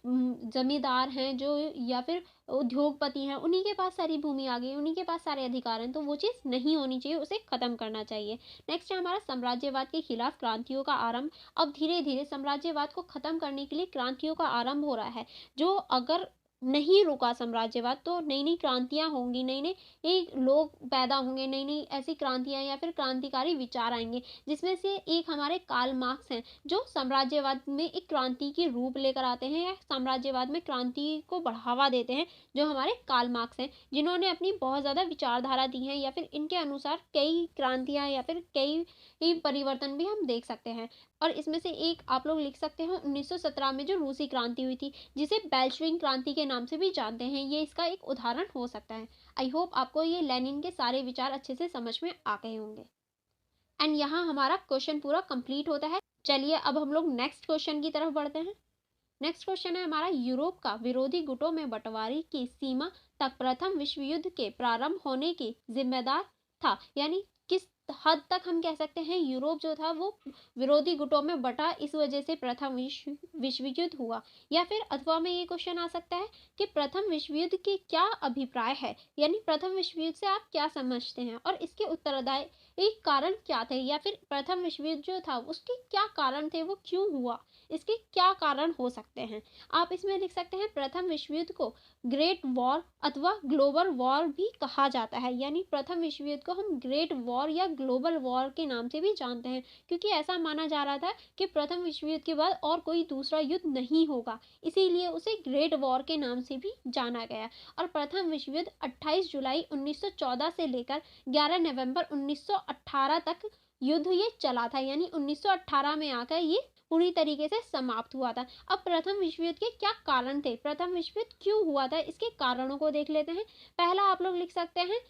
A: जमींदार हैं जो या फिर उद्योगपति हैं, उन्हीं के पास सारी भूमि आ गई, उन्हीं के पास सारे अधिकार हैं, तो वो चीज़ नहीं होनी चाहिए, उसे खत्म करना चाहिए। नेक्स्ट है हमारा साम्राज्यवाद के खिलाफ क्रांतियों का आरंभ। अब धीरे धीरे साम्राज्यवाद को खत्म करने के लिए क्रांतियों का आरंभ हो रहा है, जो अगर नहीं रुका साम्राज्यवाद तो नई नई क्रांतियां होंगी, नई नई लोग पैदा होंगे, नई नई ऐसी क्रांतियां या फिर क्रांतिकारी विचार आएंगे, जिसमें से एक हमारे कार्ल मार्क्स हैं जो साम्राज्यवाद में एक क्रांति की रूप लेकर आते हैं या साम्राज्यवाद में क्रांति को बढ़ावा देते हैं। जो हमारे कार्ल मार्क्स हैं जिन्होंने अपनी बहुत ज़्यादा विचारधारा दी है या फिर इनके अनुसार कई क्रांतियाँ या फिर कई परिवर्तन भी हम देख सकते हैं। और इसमें से एक आप लोग लिख सकते हैं 1917 में जो रूसी क्रांति हुई थी, जिसे बेल्शविक क्रांति के नाम से भी जानते हैं, ये इसका एक उदाहरण हो सकता है। आई होप आपको ये लेनिन के सारे विचार अच्छे से समझ में आ गए होंगे। एंड यहाँ हमारा क्वेश्चन पूरा कंप्लीट होता है। चलिए अब हम लोग नेक्स्ट क्वेश्चन की तरफ बढ़ते हैं। नेक्स्ट क्वेश्चन है हमारा, यूरोप का विरोधी गुटों में बंटवारे की सीमा तक प्रथम विश्व युद्ध के प्रारंभ होने की जिम्मेदार था, यानी किस हद तक हम कह सकते हैं यूरोप जो था वो विरोधी गुटों में बटा, इस वजह से प्रथम विश्व युद्ध हुआ। या फिर अथवा में ये क्वेश्चन आ सकता है कि प्रथम विश्व युद्ध के क्या अभिप्राय है, यानी प्रथम विश्व युद्ध से आप क्या समझते हैं और इसके उत्तरदायी एक कारण क्या थे, या फिर प्रथम विश्व युद्ध जो था उसके क्या कारण थे, वो क्यों हुआ, इसके क्या कारण हो सकते हैं। आप इसमें लिख सकते हैं प्रथम विश्व युद्ध को ग्रेट वॉर अथवा ग्लोबल वॉर भी कहा जाता है, यानी प्रथम विश्व युद्ध को हम ग्रेट वॉर या ग्लोबल वॉर के नाम से भी जानते हैं, क्योंकि ऐसा माना जा रहा था कि प्रथम विश्व युद्ध के बाद और कोई दूसरा युद्ध नहीं होगा, इसीलिए उसे ग्रेट वॉर के नाम से भी जाना गया। और प्रथम विश्व युद्ध 28 जुलाई 1914 से लेकर 11 नवंबर 1918 तक युद्ध ये चला था, यानी 1918 में आकर ये पूरी तरीके से समाप्त हुआ था। अब प्रथम विश्व युद्ध के क्या कारण थे, प्रथम विश्व युद्ध क्यों हुआ था, इसके कारणों को देख लेते हैं। पहला आप लोग लिख सकते हैं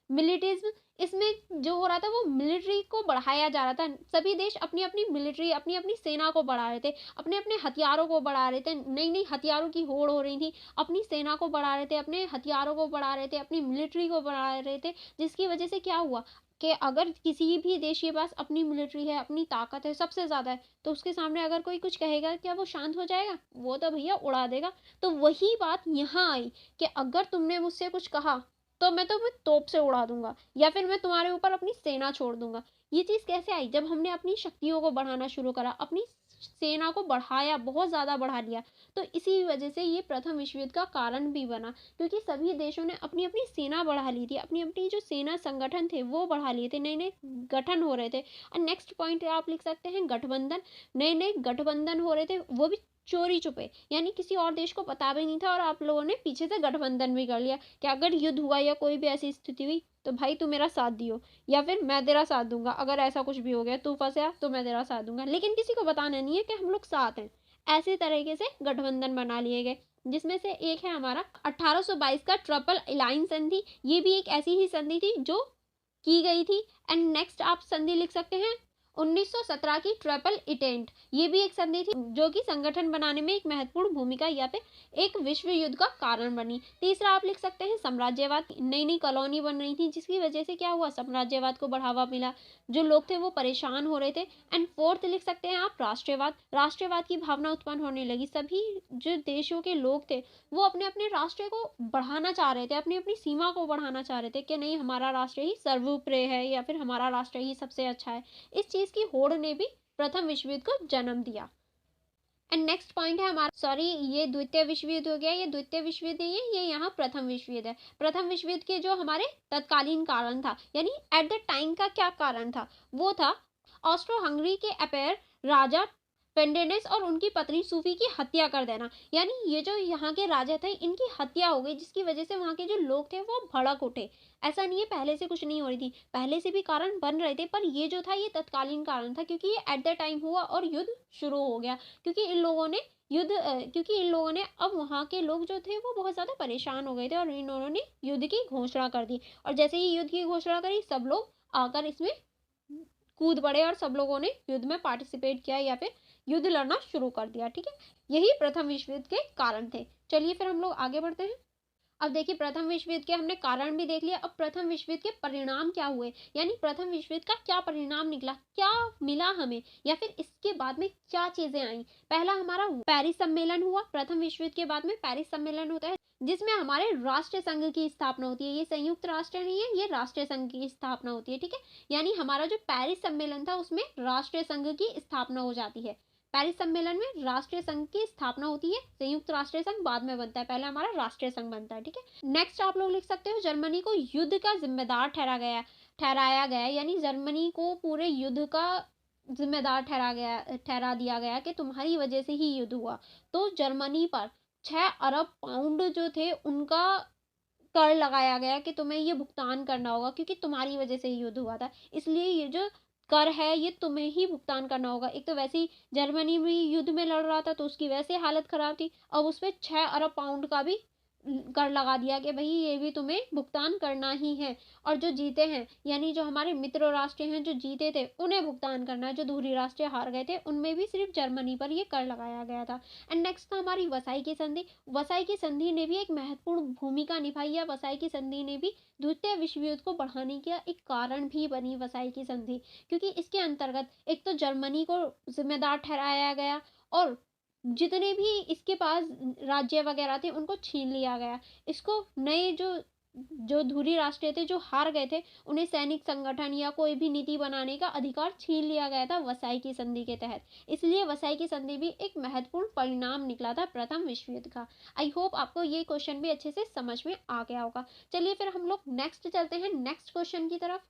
A: मिलिटरिज्म। इसमें जो हो रहा था वो मिलिट्री को बढ़ाया जा रहा था, सभी देश अपनी अपनी मिलिट्री अपनी अपनी सेना को बढ़ा रहे थे, अपने अपने हथियारों को बढ़ा रहे थे, नई नई हथियारों की होड़ हो रही थी, अपनी सेना को बढ़ा रहे थे, अपने हथियारों को बढ़ा रहे थे, अपनी मिलिट्री को बढ़ा रहे थे, जिसकी वजह से क्या हुआ कि अगर किसी भी देश के पास अपनी मिलिट्री है, अपनी ताकत है, सबसे ज़्यादा है, तो उसके सामने अगर कोई कुछ कहेगा क्या वो शांत हो जाएगा? वो तो भैया उड़ा देगा। तो वही बात यहाँ आई कि अगर तुमने मुझसे कुछ कहा तो मैं तोप से उड़ा दूंगा या फिर मैं तुम्हारे ऊपर अपनी सेना छोड़ दूंगा। ये चीज़ कैसे आई? जब हमने अपनी शक्तियों को बढ़ाना शुरू करा, अपनी सेना को बढ़ाया, बहुत ज़्यादा बढ़ा लिया, तो इसी वजह से ये प्रथम विश्व युद्ध का कारण भी बना, क्योंकि सभी देशों ने अपनी अपनी सेना बढ़ा ली थी, अपनी अपनी जो सेना संगठन थे वो बढ़ा लिए थे, नए नए गठन हो रहे थे। और नेक्स्ट पॉइंट आप लिख सकते हैं गठबंधन। नए नए गठबंधन हो रहे थे, वो भी चोरी छुपे, यानी किसी और देश को पता भी नहीं था और आप लोगों ने पीछे से गठबंधन भी कर लिया कि अगर युद्ध हुआ या कोई भी ऐसी स्थिति हुई तो भाई तू मेरा साथ दियो या फिर मैं तेरा साथ दूंगा, अगर ऐसा कुछ भी हो गया तू फंसा तो मैं तेरा साथ दूंगा, लेकिन किसी को बताना नहीं है कि हम लोग साथ हैं। ऐसे तरीके से गठबंधन बना लिए गए, जिसमें से एक है हमारा 1822 का ट्रिपल अलायंस संधि। ये भी एक ऐसी ही संधि थी जो की गई थी। एंड नेक्स्ट आप संधि लिख सकते हैं 1917 की ट्रिपल इंटेंट, ये भी एक संधि थी जो कि संगठन बनाने में एक महत्वपूर्ण भूमिका या फिर एक विश्व युद्ध का कारण बनी। तीसरा आप लिख सकते हैं साम्राज्यवाद, नई नई कॉलोनी बन रही थी जिसकी वजह से क्या हुआ, साम्राज्यवाद को बढ़ावा मिला, जो लोग थे वो परेशान हो रहे थे। एंड फोर्थ लिख सकते हैं आप राष्ट्रवाद, राष्ट्रवाद की भावना उत्पन्न होने लगी, सभी जो देशों के लोग थे वो अपने अपने राष्ट्र को बढ़ाना चाह रहे थे, अपनी अपनी सीमा को बढ़ाना चाह रहे थे कि नहीं हमारा राष्ट्र ही सर्वोपरि है या फिर हमारा राष्ट्र ही सबसे अच्छा है। इस चीज की होड़ ने भी प्रथम विश्व युद्ध को जन्म दिया। एंड नेक्स्ट पॉइंट है हमारा, सॉरी ये द्वितीय विश्व युद्ध हो गया, ये द्वितीय विश्व युद्ध नहीं है, ये यहाँ प्रथम विश्व युद्ध है। प्रथम विश्व युद्ध के जो हमारे तत्कालीन कारण था यानी एट द टाइम का क्या कारण था, वो था ऑस्ट्रो हंगरी के अपेयर राजा पेंडेनेस और उनकी पत्नी सूफी की हत्या कर देना। यानी ये जो यहाँ के राजा थे इनकी हत्या हो गई जिसकी वजह से वहाँ के जो लोग थे वो भड़क उठे। ऐसा नहीं है पहले से कुछ नहीं हो रही थी, पहले से भी कारण बन रहे थे, पर ये जो था ये तत्कालीन कारण था क्योंकि ये एट द टाइम हुआ और युद्ध शुरू हो गया। क्योंकि इन लोगों ने अब वहाँ के लोग जो थे वो बहुत ज़्यादा परेशान हो गए थे और इन्होंने युद्ध की घोषणा कर दी। और जैसे ही युद्ध की घोषणा करी सब लोग आकर इसमें कूद पड़े और सब लोगों ने युद्ध में पार्टिसिपेट किया या फिर युद्ध लड़ना शुरू कर दिया। ठीक है, यही प्रथम विश्व युद्ध के कारण थे। चलिए फिर हम लोग आगे बढ़ते हैं। अब देखिए प्रथम विश्व युद्ध के हमने कारण भी देख लिया, अब प्रथम विश्व युद्ध के परिणाम क्या हुए, यानी प्रथम विश्व युद्ध का क्या परिणाम निकला, क्या मिला हमें या फिर इसके बाद में क्या चीजें आई। पहला हमारा पेरिस सम्मेलन हुआ, प्रथम विश्व युद्ध के बाद में पेरिस सम्मेलन होता है जिसमें हमारे राष्ट्र संघ की स्थापना होती है। ये संयुक्त राष्ट्र नहीं है, ये राष्ट्र संघ की स्थापना होती है। ठीक है, यानी हमारा जो पेरिस सम्मेलन था उसमें राष्ट्र संघ की स्थापना हो जाती है। पेरिस सम्मेलन में राष्ट्रीय संघ की स्थापना होती है, संयुक्त राष्ट्र संघ बाद में बनता है, पहले हमारा राष्ट्रीय संघ बनता है। ठीक है, नेक्स्ट आप लोग लिख सकते हो जर्मनी को युद्ध का जिम्मेदार ठहराया गया, यानी जर्मनी को पूरे युद्ध का जिम्मेदार ठहरा दिया गया कि तुम्हारी वजह से ही युद्ध हुआ। तो जर्मनी पर 6 अरब पाउंड जो थे उनका कर लगाया गया कि तुम्हें ये भुगतान करना होगा क्योंकि तुम्हारी वजह से ही युद्ध हुआ था, इसलिए ये जो कर है ये तुम्हें ही भुगतान करना होगा। एक तो वैसे ही जर्मनी भी युद्ध में लड़ रहा था तो उसकी वैसे हालत खराब थी, अब उस पर 6 अरब पाउंड का भी कर लगा दिया कि भाई ये भी तुम्हें भुगतान करना ही है। और जो जीते हैं यानी जो हमारे मित्र राष्ट्र हैं जो जीते थे उन्हें भुगतान करना है, जो धूरी राष्ट्र हार गए थे उनमें भी सिर्फ जर्मनी पर ये कर लगाया गया था। एंड नेक्स्ट था हमारी वसाई की संधि। वसाई की संधि ने भी एक महत्वपूर्ण भूमिका निभाई है, वसाई की संधि ने भी द्वितीय विश्व युद्ध को बढ़ाने का एक कारण भी बनी वसाई की संधि, क्योंकि इसके अंतर्गत एक तो जर्मनी को जिम्मेदार ठहराया गया और जितने भी इसके पास राज्य वगैरह थे उनको छीन लिया गया। इसको नए जो जो धुरी राष्ट्र थे जो हार गए थे उन्हें सैनिक संगठन या कोई भी नीति बनाने का अधिकार छीन लिया गया था वसाई की संधि के तहत। इसलिए वसाई की संधि भी एक महत्वपूर्ण परिणाम निकला था प्रथम विश्व युद्ध का। आई होप आपको ये क्वेश्चन भी अच्छे से समझ में आ गया होगा। चलिए फिर हम लोग नेक्स्ट चलते हैं, नेक्स्ट क्वेश्चन की तरफ।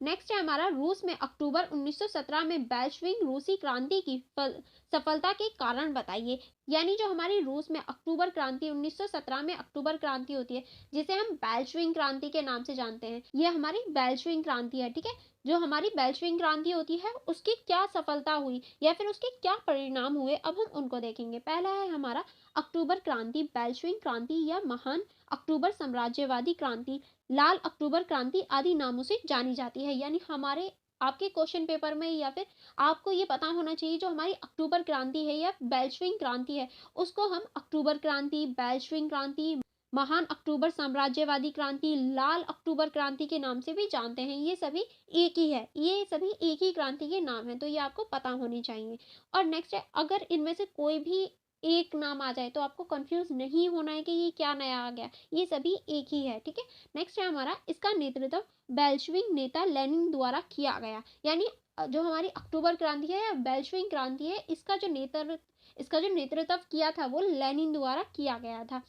A: नेक्स्ट है हमारा रूस में अक्टूबर 1917 में बेल्शविक रूसी क्रांति की सफलता के कारण बताइए। यानी जो हमारी रूस में अक्टूबर क्रांति 1917 में अक्टूबर क्रांति होती है जिसे हम बेल्शविक क्रांति के नाम से जानते हैं, ये हमारी बेल्शविक क्रांति है। ठीक है, जो हमारी बेल्शविक क्रांति होती है उसकी क्या सफलता हुई या फिर उसके क्या परिणाम हुए, अब हम उनको देखेंगे। पहला है हमारा अक्टूबर क्रांति, बेल्शविक क्रांति या महान अक्टूबर साम्राज्यवादी क्रांति, लाल अक्टूबर क्रांति आदि नामों से जानी जाती है। यानी हमारे आपके क्वेश्चन पेपर में या फिर आपको ये पता होना चाहिए जो हमारी अक्टूबर क्रांति है या बेल्शविक क्रांति है उसको हम अक्टूबर क्रांति, बेल्शविक क्रांति, महान अक्टूबर साम्राज्यवादी क्रांति, लाल अक्टूबर क्रांति के नाम से भी जानते हैं। ये सभी एक ही है, ये सभी एक ही क्रांति के नाम है, तो ये आपको पता होनी चाहिए। और नेक्स्ट है अगर इनमें से कोई भी एक नाम आ जाए तो आपको कंफ्यूज नहीं होना है कि ये क्या नया आ गया, ये सभी एक ही है। ठीक है, नेक्स्ट है हमारा इसका नेतृत्व बेल्शविक नेता लेनिन द्वारा किया गया। यानी जो हमारी अक्टूबर क्रांति है या बेल्शविक क्रांति है इसका जो नेतृत्व किया था वो लेनिन द्वारा किया गया था।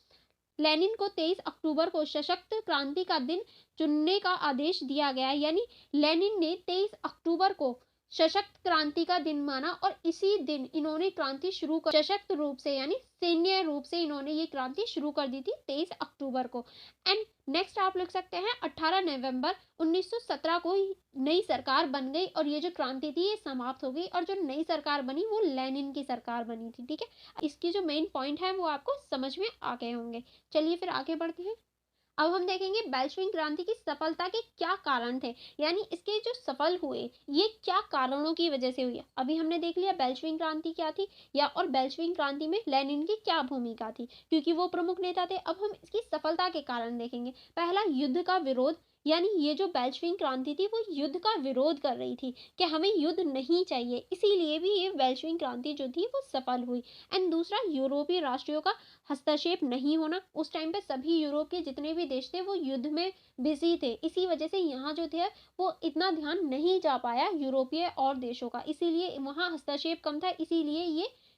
A: लेनिन को 23 अक्टूबर को सशक्त क्रांति का दिन चुनने का आदेश दिया गया। यानी लेनिन ने 23 अक्टूबर को सशक्त क्रांति का दिन माना और इसी दिन इन्होंने क्रांति शुरू कर सशक्त रूप से यानी सैन्य रूप से इन्होंने ये क्रांति शुरू कर दी थी 23 अक्टूबर को। एंड नेक्स्ट आप लिख सकते हैं 18 नवंबर 1917 को नई सरकार बन गई और ये जो क्रांति थी ये समाप्त हो गई और जो नई सरकार बनी वो लेनिन की सरकार बनी थी। ठीक है, इसकी जो मेन पॉइंट है वो आपको समझ में आ गए होंगे। चलिए फिर आगे बढ़ते हैं। अब हम देखेंगे बेल्शविक क्रांति की सफलता के क्या कारण थे, यानी इसके जो सफल हुए ये क्या कारणों की वजह से हुई। अभी हमने देख लिया बेल्शविक क्रांति क्या थी या और बेल्शविक क्रांति में लेनिन की क्या भूमिका थी, क्योंकि वो प्रमुख नेता थे। अब हम इसकी सफलता के कारण देखेंगे। पहला, युद्ध का विरोध, यानी ये जो बेल्शविक क्रांति थी वो युद्ध का विरोध कर रही थी कि हमें युद्ध नहीं चाहिए, इसीलिए भी ये बेल्शविक क्रांति जो थी वो सफल हुई। एंड दूसरा, यूरोपीय राष्ट्रों का हस्तक्षेप नहीं होना। उस टाइम पे सभी यूरोप के जितने भी देश थे वो युद्ध में बिजी थे, इसी वजह से यहाँ जो थे वो इतना ध्यान नहीं जा पाया यूरोपीय और देशों का, इसीलिए वहाँ हस्तक्षेप कम था, इसीलिए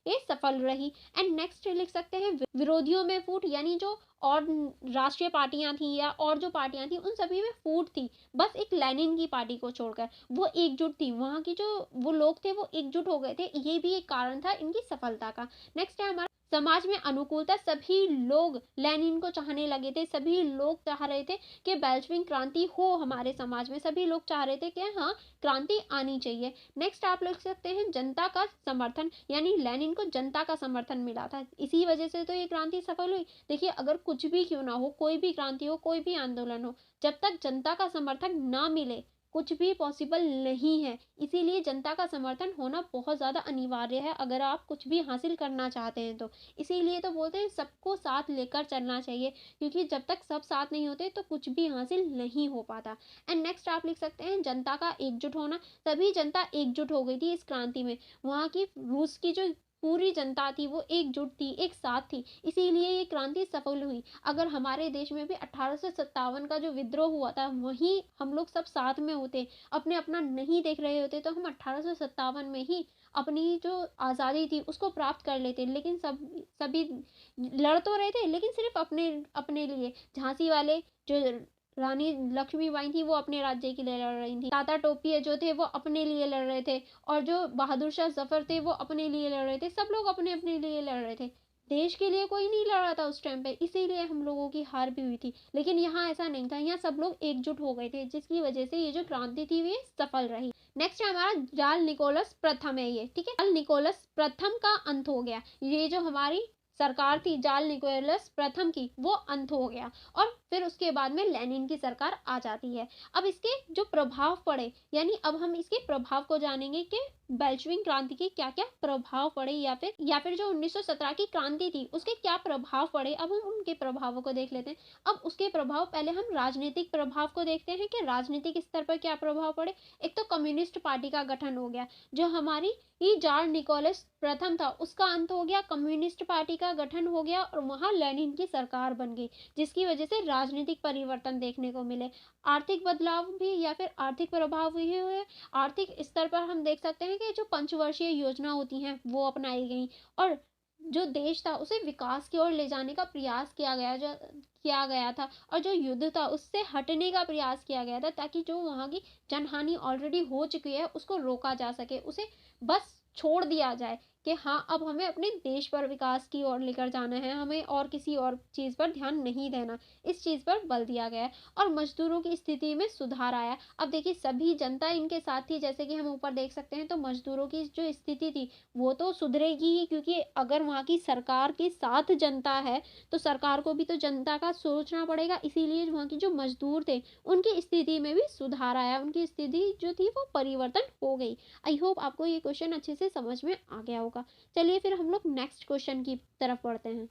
A: ये सफल रही। एंड नेक्स्ट लिख सकते हैं विरोधियों में फूट, यानी जो और राष्ट्रीय पार्टियां थी या और जो पार्टियां थी उन सभी में फूट थी, बस एक लेनिन की पार्टी को छोड़कर वो एकजुट थी। वहाँ की जो वो लोग थे वो एकजुट हो गए थे, ये भी एक कारण था इनकी सफलता का। नेक्स्ट है हमारा समाज में अनुकूलता। सभी लोग लेनिन को चाहने लगे थे, सभी लोग चाह रहे थे कि बेल्शविक क्रांति हो हमारे समाज में, सभी लोग चाह रहे थे कि हाँ क्रांति आनी चाहिए। नेक्स्ट आप लिख सकते हैं जनता का समर्थन, यानी लेनिन को जनता का समर्थन मिला था, इसी वजह से तो ये क्रांति सफल हुई। देखिए अगर कुछ भी क्यों ना हो, कोई भी क्रांति हो, कोई भी आंदोलन हो, जब तक जनता का समर्थन ना मिले कुछ भी पॉसिबल नहीं है। इसीलिए जनता का समर्थन होना बहुत ज़्यादा अनिवार्य है अगर आप कुछ भी हासिल करना चाहते हैं तो। इसीलिए तो बोलते हैं सबको साथ लेकर चलना चाहिए, क्योंकि जब तक सब साथ नहीं होते तो कुछ भी हासिल नहीं हो पाता। एंड नेक्स्ट आप लिख सकते हैं जनता का एकजुट होना। तभी जनता एकजुट हो गई थी इस क्रांति में। वहाँ की रूस की जो पूरी जनता थी वो एकजुट थी, एक साथ थी, इसीलिए ये क्रांति सफल हुई। अगर हमारे देश में भी 1857 का जो विद्रोह हुआ था वहीं हम लोग सब साथ में होते, अपने अपना नहीं देख रहे होते, तो हम 1857 में ही अपनी जो आज़ादी थी उसको प्राप्त कर लेते। लेकिन सभी लड़ तो रहे थे लेकिन सिर्फ अपने अपने लिए। झांसी वाले जो रानी लक्ष्मीबाई थी वो अपने राज्य के लिए लड़ रही थी, ताता टोपी जो थे वो अपने लिए लड़ रहे थे, और जो बहादुर शाह जफर थे वो अपने लिए लड़ रहे थे, सब लोग अपने अपने लिए लड़ रहे थे। देश के लिए कोई नहीं लड़ रहा था उस टाइम पे, इसीलिए हम लोगों की हार भी हुई थी। लेकिन यहाँ ऐसा नहीं था, यहाँ सब लोग एकजुट हो गए थे, जिसकी वजह से ये जो क्रांति थी ये सफल रही। नेक्स्ट है हमारा जाल निकोलस प्रथम है ये, ठीक है। जाल निकोलस प्रथम का अंत हो गया, ये जो हमारी सरकार थी जाल निकोलस प्रथम की वो अंत हो गया, और फिर उसके बाद में लेनिन की सरकार आ जाती है। अब इसके जो प्रभाव पड़े, यानी अब हम इसके प्रभाव को जानेंगे कि बेल्शविक क्रांति के क्या क्या प्रभाव पड़े, या फिर जो 1917 की क्रांति थी उसके क्या प्रभाव पड़े। अब हम उनके प्रभावों को देख लेते हैं। अब उसके प्रभाव, पहले हम राजनीतिक प्रभाव को देखते हैं कि राजनीतिक स्तर पर क्या प्रभाव पड़े। एक तो कम्युनिस्ट पार्टी का गठन हो गया, जो हमारी ये जाल निकोलस प्रथम था उसका अंत हो गया, कम्युनिस्ट पार्टी का गठन हो गया और वहां लेनिन की सरकार बन गई, जिसकी वजह से राजनीतिक परिवर्तन देखने को मिले। आर्थिक बदलाव भी या फिर आर्थिक प्रभाव भी हुए। आर्थिक स्तर पर हम देख सकते हैं कि जो पंचवर्षीय योजना होती हैं वो अपनाई गई, और जो देश था उसे विकास की ओर ले जाने का प्रयास किया गया था, और जो युद्ध था उससे हटने का प्रयास किया गया था, ताकि जो वहाँ की जनहानि ऑलरेडी हो चुकी है उसको रोका जा सके, उसे बस छोड़ दिया जाए कि हाँ अब हमें अपने देश पर विकास की ओर लेकर जाना है, हमें और किसी और चीज़ पर ध्यान नहीं देना, इस चीज़ पर बल दिया गया है। और मजदूरों की स्थिति में सुधार आया। अब देखिए सभी जनता इनके साथ थी, जैसे कि हम ऊपर देख सकते हैं, तो मजदूरों की जो स्थिति थी वो तो सुधरेगी ही, क्योंकि अगर वहाँ की सरकार के साथ जनता है तो सरकार को भी तो जनता का सोचना पड़ेगा, इसीलिए वहाँ की जो मजदूर थे उनकी स्थिति में भी सुधार आया, उनकी स्थिति जो थी वो परिवर्तन हो गई। आई होप आपको ये क्वेश्चन अच्छे से समझ में आ गया होगा। चलिए फिर हम लोग नेक्स्ट क्वेश्चन की तरफ बढ़ते हैं।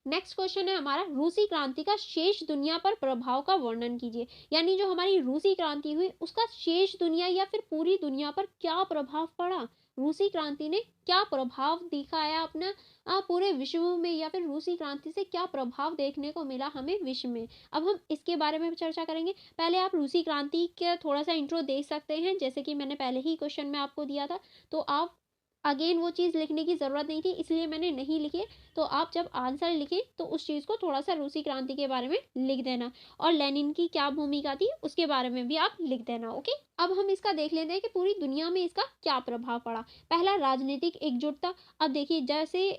A: नेक्स्ट क्वेश्चन है हमारा, रूसी क्रांति का शेष दुनिया पर प्रभाव का वर्णन कीजिए। यानी जो हमारी रूसी क्रांति हुई उसका शेष दुनिया या फिर पूरी दुनिया पर क्या प्रभाव पड़ा, रूसी क्रांति ने क्या प्रभाव दिखाया अपना पूरे विश्व में, या फिर रूसी क्रांति से क्या प्रभाव देखने को मिला हमें विश्व में। अब हम इसके बारे में चर्चा करेंगे। पहले आप रूसी क्रांति का थोड़ा सा इंट्रो देख सकते हैं, जैसे कि मैंने पहले ही क्वेश्चन में आपको दिया था, तो आप अगेन वो चीज़ लिखने की ज़रूरत नहीं थी, इसलिए मैंने नहीं लिखी। तो आप जब आंसर लिखें तो उस चीज़ को थोड़ा सा रूसी क्रांति के बारे में लिख देना, और लेनिन की क्या भूमिका थी उसके बारे में भी आप लिख देना। ओके, अब हम इसका देख लेते हैं कि पूरी दुनिया में इसका क्या प्रभाव पड़ा। पहला, राजनीतिक एकजुटता। अब देखिए जैसे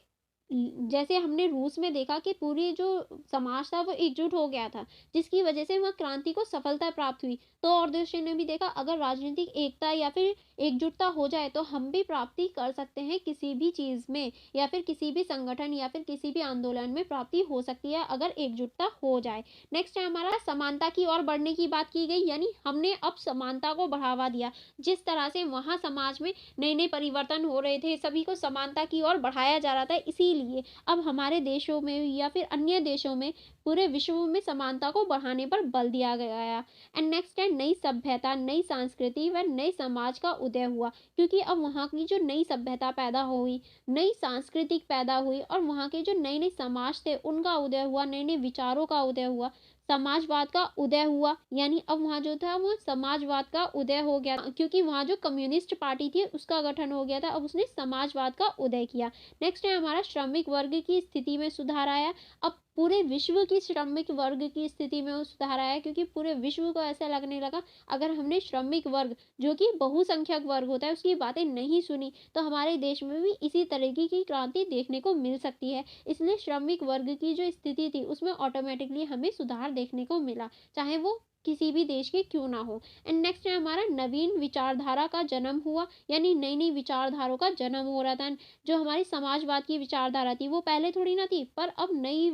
A: जैसे हमने रूस में देखा कि पूरी जो समाज था वो एकजुट हो गया था, जिसकी वजह से वहाँ क्रांति को सफलता प्राप्त हुई। तो और देशों ने भी देखा, अगर राजनीतिक एकता या फिर एकजुटता हो जाए तो हम भी प्राप्ति कर सकते हैं किसी भी चीज़ में, या फिर किसी भी संगठन या फिर किसी भी आंदोलन में प्राप्ति हो सकती है अगर एकजुटता हो जाए। नेक्स्ट है हमारा समानता की ओर बढ़ने की बात की गई, यानी हमने अब समानता को बढ़ावा दिया। जिस तरह से वहाँ समाज में नए नए परिवर्तन हो रहे थे, सभी को समानता की ओर बढ़ाया जा रहा था, इसीलिए अब हमारे देशों में या फिर अन्य देशों में, पूरे विश्व में समानता को बढ़ाने पर बल दिया गया है। एंड नेक्स्ट है नई सभ्यता, नई संस्कृति व नए समाज का उदय हुआ, क्योंकि अब वहाँ की जो नई सभ्यता पैदा हुई, नई सांस्कृतिक पैदा हुई, और वहाँ के जो नए नए समाज थे उनका उदय हुआ, नए नए विचारों का उदय हुआ, समाजवाद का उदय हुआ। यानी अब वहाँ जो था वो समाजवाद का उदय हो गया, क्योंकि वहाँ जो कम्युनिस्ट पार्टी थी उसका गठन हो गया था, अब उसने समाजवाद का उदय किया। नेक्स्ट है हमारा श्रमिक वर्ग की स्थिति में सुधार आया। अब पूरे विश्व की श्रमिक वर्ग की स्थिति में सुधार आया, क्योंकि पूरे विश्व को ऐसा लगने लगा, अगर हमने श्रमिक वर्ग जो कि बहुसंख्यक वर्ग होता है उसकी बातें नहीं सुनी तो हमारे देश में भी इसी तरीके की क्रांति देखने को मिल सकती है। इसलिए श्रमिक वर्ग की जो स्थिति थी उसमें ऑटोमेटिकली हमें सुधार देखने को मिला, चाहे वो किसी भी देश के क्यों ना हो। एंड नेक्स्ट है हमारा नवीन विचारधारा का जन्म हुआ, यानी नई नई विचारधाराओं का जन्म हो रहा था। जो हमारी समाजवाद की विचारधारा थी वो पहले थोड़ी ना थी, पर अब नई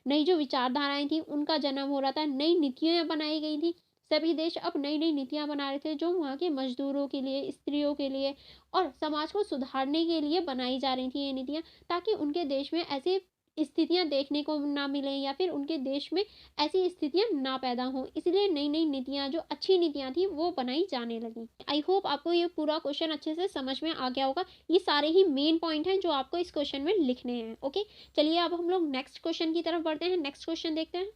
A: नई जो विचारधाराएं थी उनका जन्म हो रहा था, नई नीतियां बनाई गई थी। सभी देश अब नई नई नीतियां बना रहे थे जो वहाँ के मजदूरों के लिए, स्त्रियों के लिए और समाज को सुधारने के लिए बनाई जा रही थी ये नीतियां, ताकि उनके देश में ऐसी स्थितियां देखने को ना मिले या फिर उनके देश में ऐसी स्थितियां ना पैदा हों। इसलिए नई नई नीतियां, जो अच्छी नीतियां थी, वो बनाई जाने लगी। आई होप आपको ये पूरा क्वेश्चन अच्छे से समझ में आ गया होगा। ये सारे ही मेन पॉइंट हैं जो आपको इस क्वेश्चन में लिखने हैं। ओके, चलिए अब हम लोग नेक्स्ट क्वेश्चन की तरफ बढ़ते हैं। नेक्स्ट क्वेश्चन देखते हैं,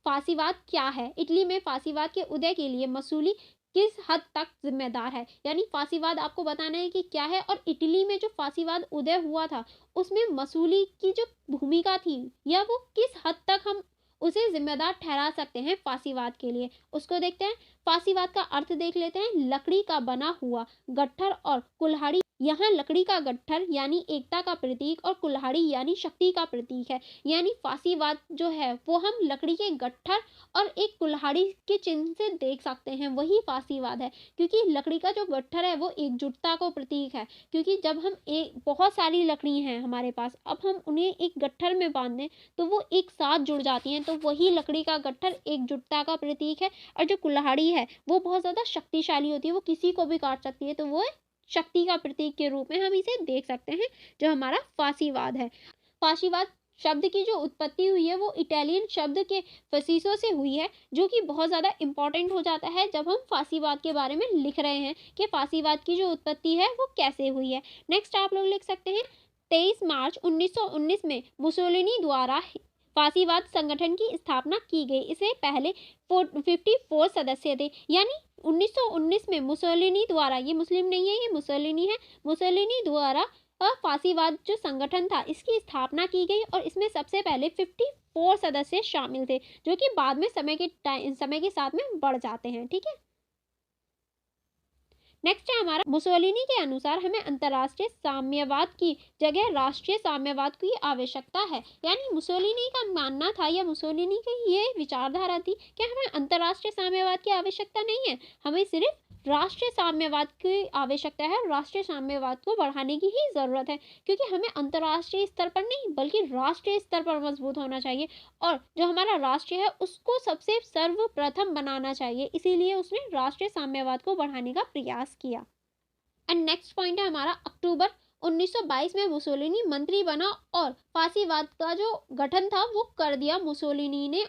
A: फांसीवाद क्या है? इटली में फांसीवाद के उदय के लिए मसूली किस हद तक जिम्मेदार है? यानी फांसीवाद आपको बताना है कि क्या है, और इटली में जो फांसीवाद उदय हुआ था उसमें मसूली की जो भूमिका थी, या वो किस हद तक हम उसे जिम्मेदार ठहरा सकते हैं फांसीवाद के लिए, उसको देखते हैं। फांसीवाद का अर्थ देख लेते हैं, लकड़ी का बना हुआ गट्ठर और कुल्हाड़ी। यहाँ लकड़ी का गट्ठर यानी एकता का प्रतीक और कुल्हाड़ी यानी शक्ति का प्रतीक है। यानी फांसीवाद जो है वो हम लकड़ी के गट्ठर और एक कुल्हाड़ी के चिन्ह से देख सकते हैं, वही फांसीवाद है। क्योंकि लकड़ी का जो गट्ठर है वो एकजुटता को प्रतीक है, क्योंकि जब हम एक बहुत सारी लकड़ी हैं हमारे पास, अब हम उन्हें एक गट्ठर में बांध दें तो वो एक साथ जुड़ जाती हैं, तो वही लकड़ी का गट्ठर एकजुटता का प्रतीक है। और जो कुल्हाड़ी है वो बहुत ज़्यादा शक्तिशाली होती है, वो किसी को भी काट सकती है, तो वो शक्ति का प्रतीक के रूप में हम इसे देख सकते हैं, जो हमारा फांसीवाद है। फांसीवाद शब्द की जो उत्पत्ति हुई है वो इटालियन शब्द के फसीसो से हुई है, जो कि बहुत ज़्यादा इंपॉर्टेंट हो जाता है जब हम फांसीवाद के बारे में लिख रहे हैं कि फांसीवाद की जो उत्पत्ति है वो कैसे हुई है। नेक्स्ट आप लोग लिख सकते हैं, 23 मार्च 1919 में मुसोलिनी द्वारा फांसीवाद संगठन की स्थापना की गई। इसे पहले 54 सदस्य थे। यानी 1919 में मुसोलिनी द्वारा, ये मुस्लिम नहीं है, ये मुसोलिनी है, मुसोलिनी द्वारा फांसीवाद जो संगठन था इसकी स्थापना की गई, और इसमें सबसे पहले 54 सदस्य शामिल थे, जो कि बाद में समय के साथ में बढ़ जाते हैं। ठीक है, नेक्स्ट है हमारा, मुसोलिनी के अनुसार हमें अंतर्राष्ट्रीय साम्यवाद की जगह राष्ट्रीय साम्यवाद की आवश्यकता है। यानी मुसोलिनी का मानना था, या मुसोलिनी की ये विचारधारा थी कि हमें अंतर्राष्ट्रीय साम्यवाद की आवश्यकता नहीं है, हमें सिर्फ राष्ट्रीय साम्यवाद की आवश्यकता है। राष्ट्रीय साम्यवाद को बढ़ाने की ही ज़रूरत है, क्योंकि हमें अंतर्राष्ट्रीय स्तर पर नहीं बल्कि राष्ट्रीय स्तर पर मजबूत होना चाहिए, और जो हमारा राष्ट्र है उसको सबसे सर्वप्रथम बनाना चाहिए। इसीलिए उसने राष्ट्रीय साम्यवाद को बढ़ाने का प्रयास किया। एंड नेक्स्ट पॉइंट है हमारा, अक्टूबर 1922 में मुसोलिनी मंत्री बना और फांसीवाद का जो गठन था वो कर दिया मुसोलिनी ने।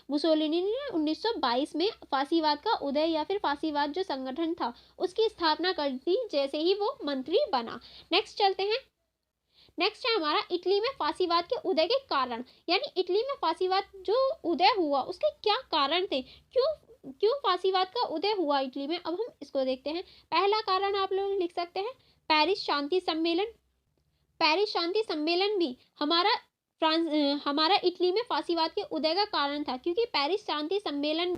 A: 1922 में फांसीवाद का उदय या फिर फांसीवाद जो संगठन था उसकी स्थापना कर दी जैसे ही वो मंत्री बना। नेक्स्ट चलते हैं, नेक्स्ट है हमारा, इटली में फांसीवाद के उदय के कारण। यानी इटली में फांसीवाद जो उदय हुआ उसके क्या कारण थे, क्यों क्यों फांसीवाद का उदय हुआ इटली में, अब हम इसको देखते हैं। पहला कारण आप लोग लिख सकते हैं, पेरिस शांति सम्मेलन। पेरिस शांति सम्मेलन भी हमारा इटली में फांसीवाद के उदय का कारण था, क्योंकि पेरिस शांति सम्मेलन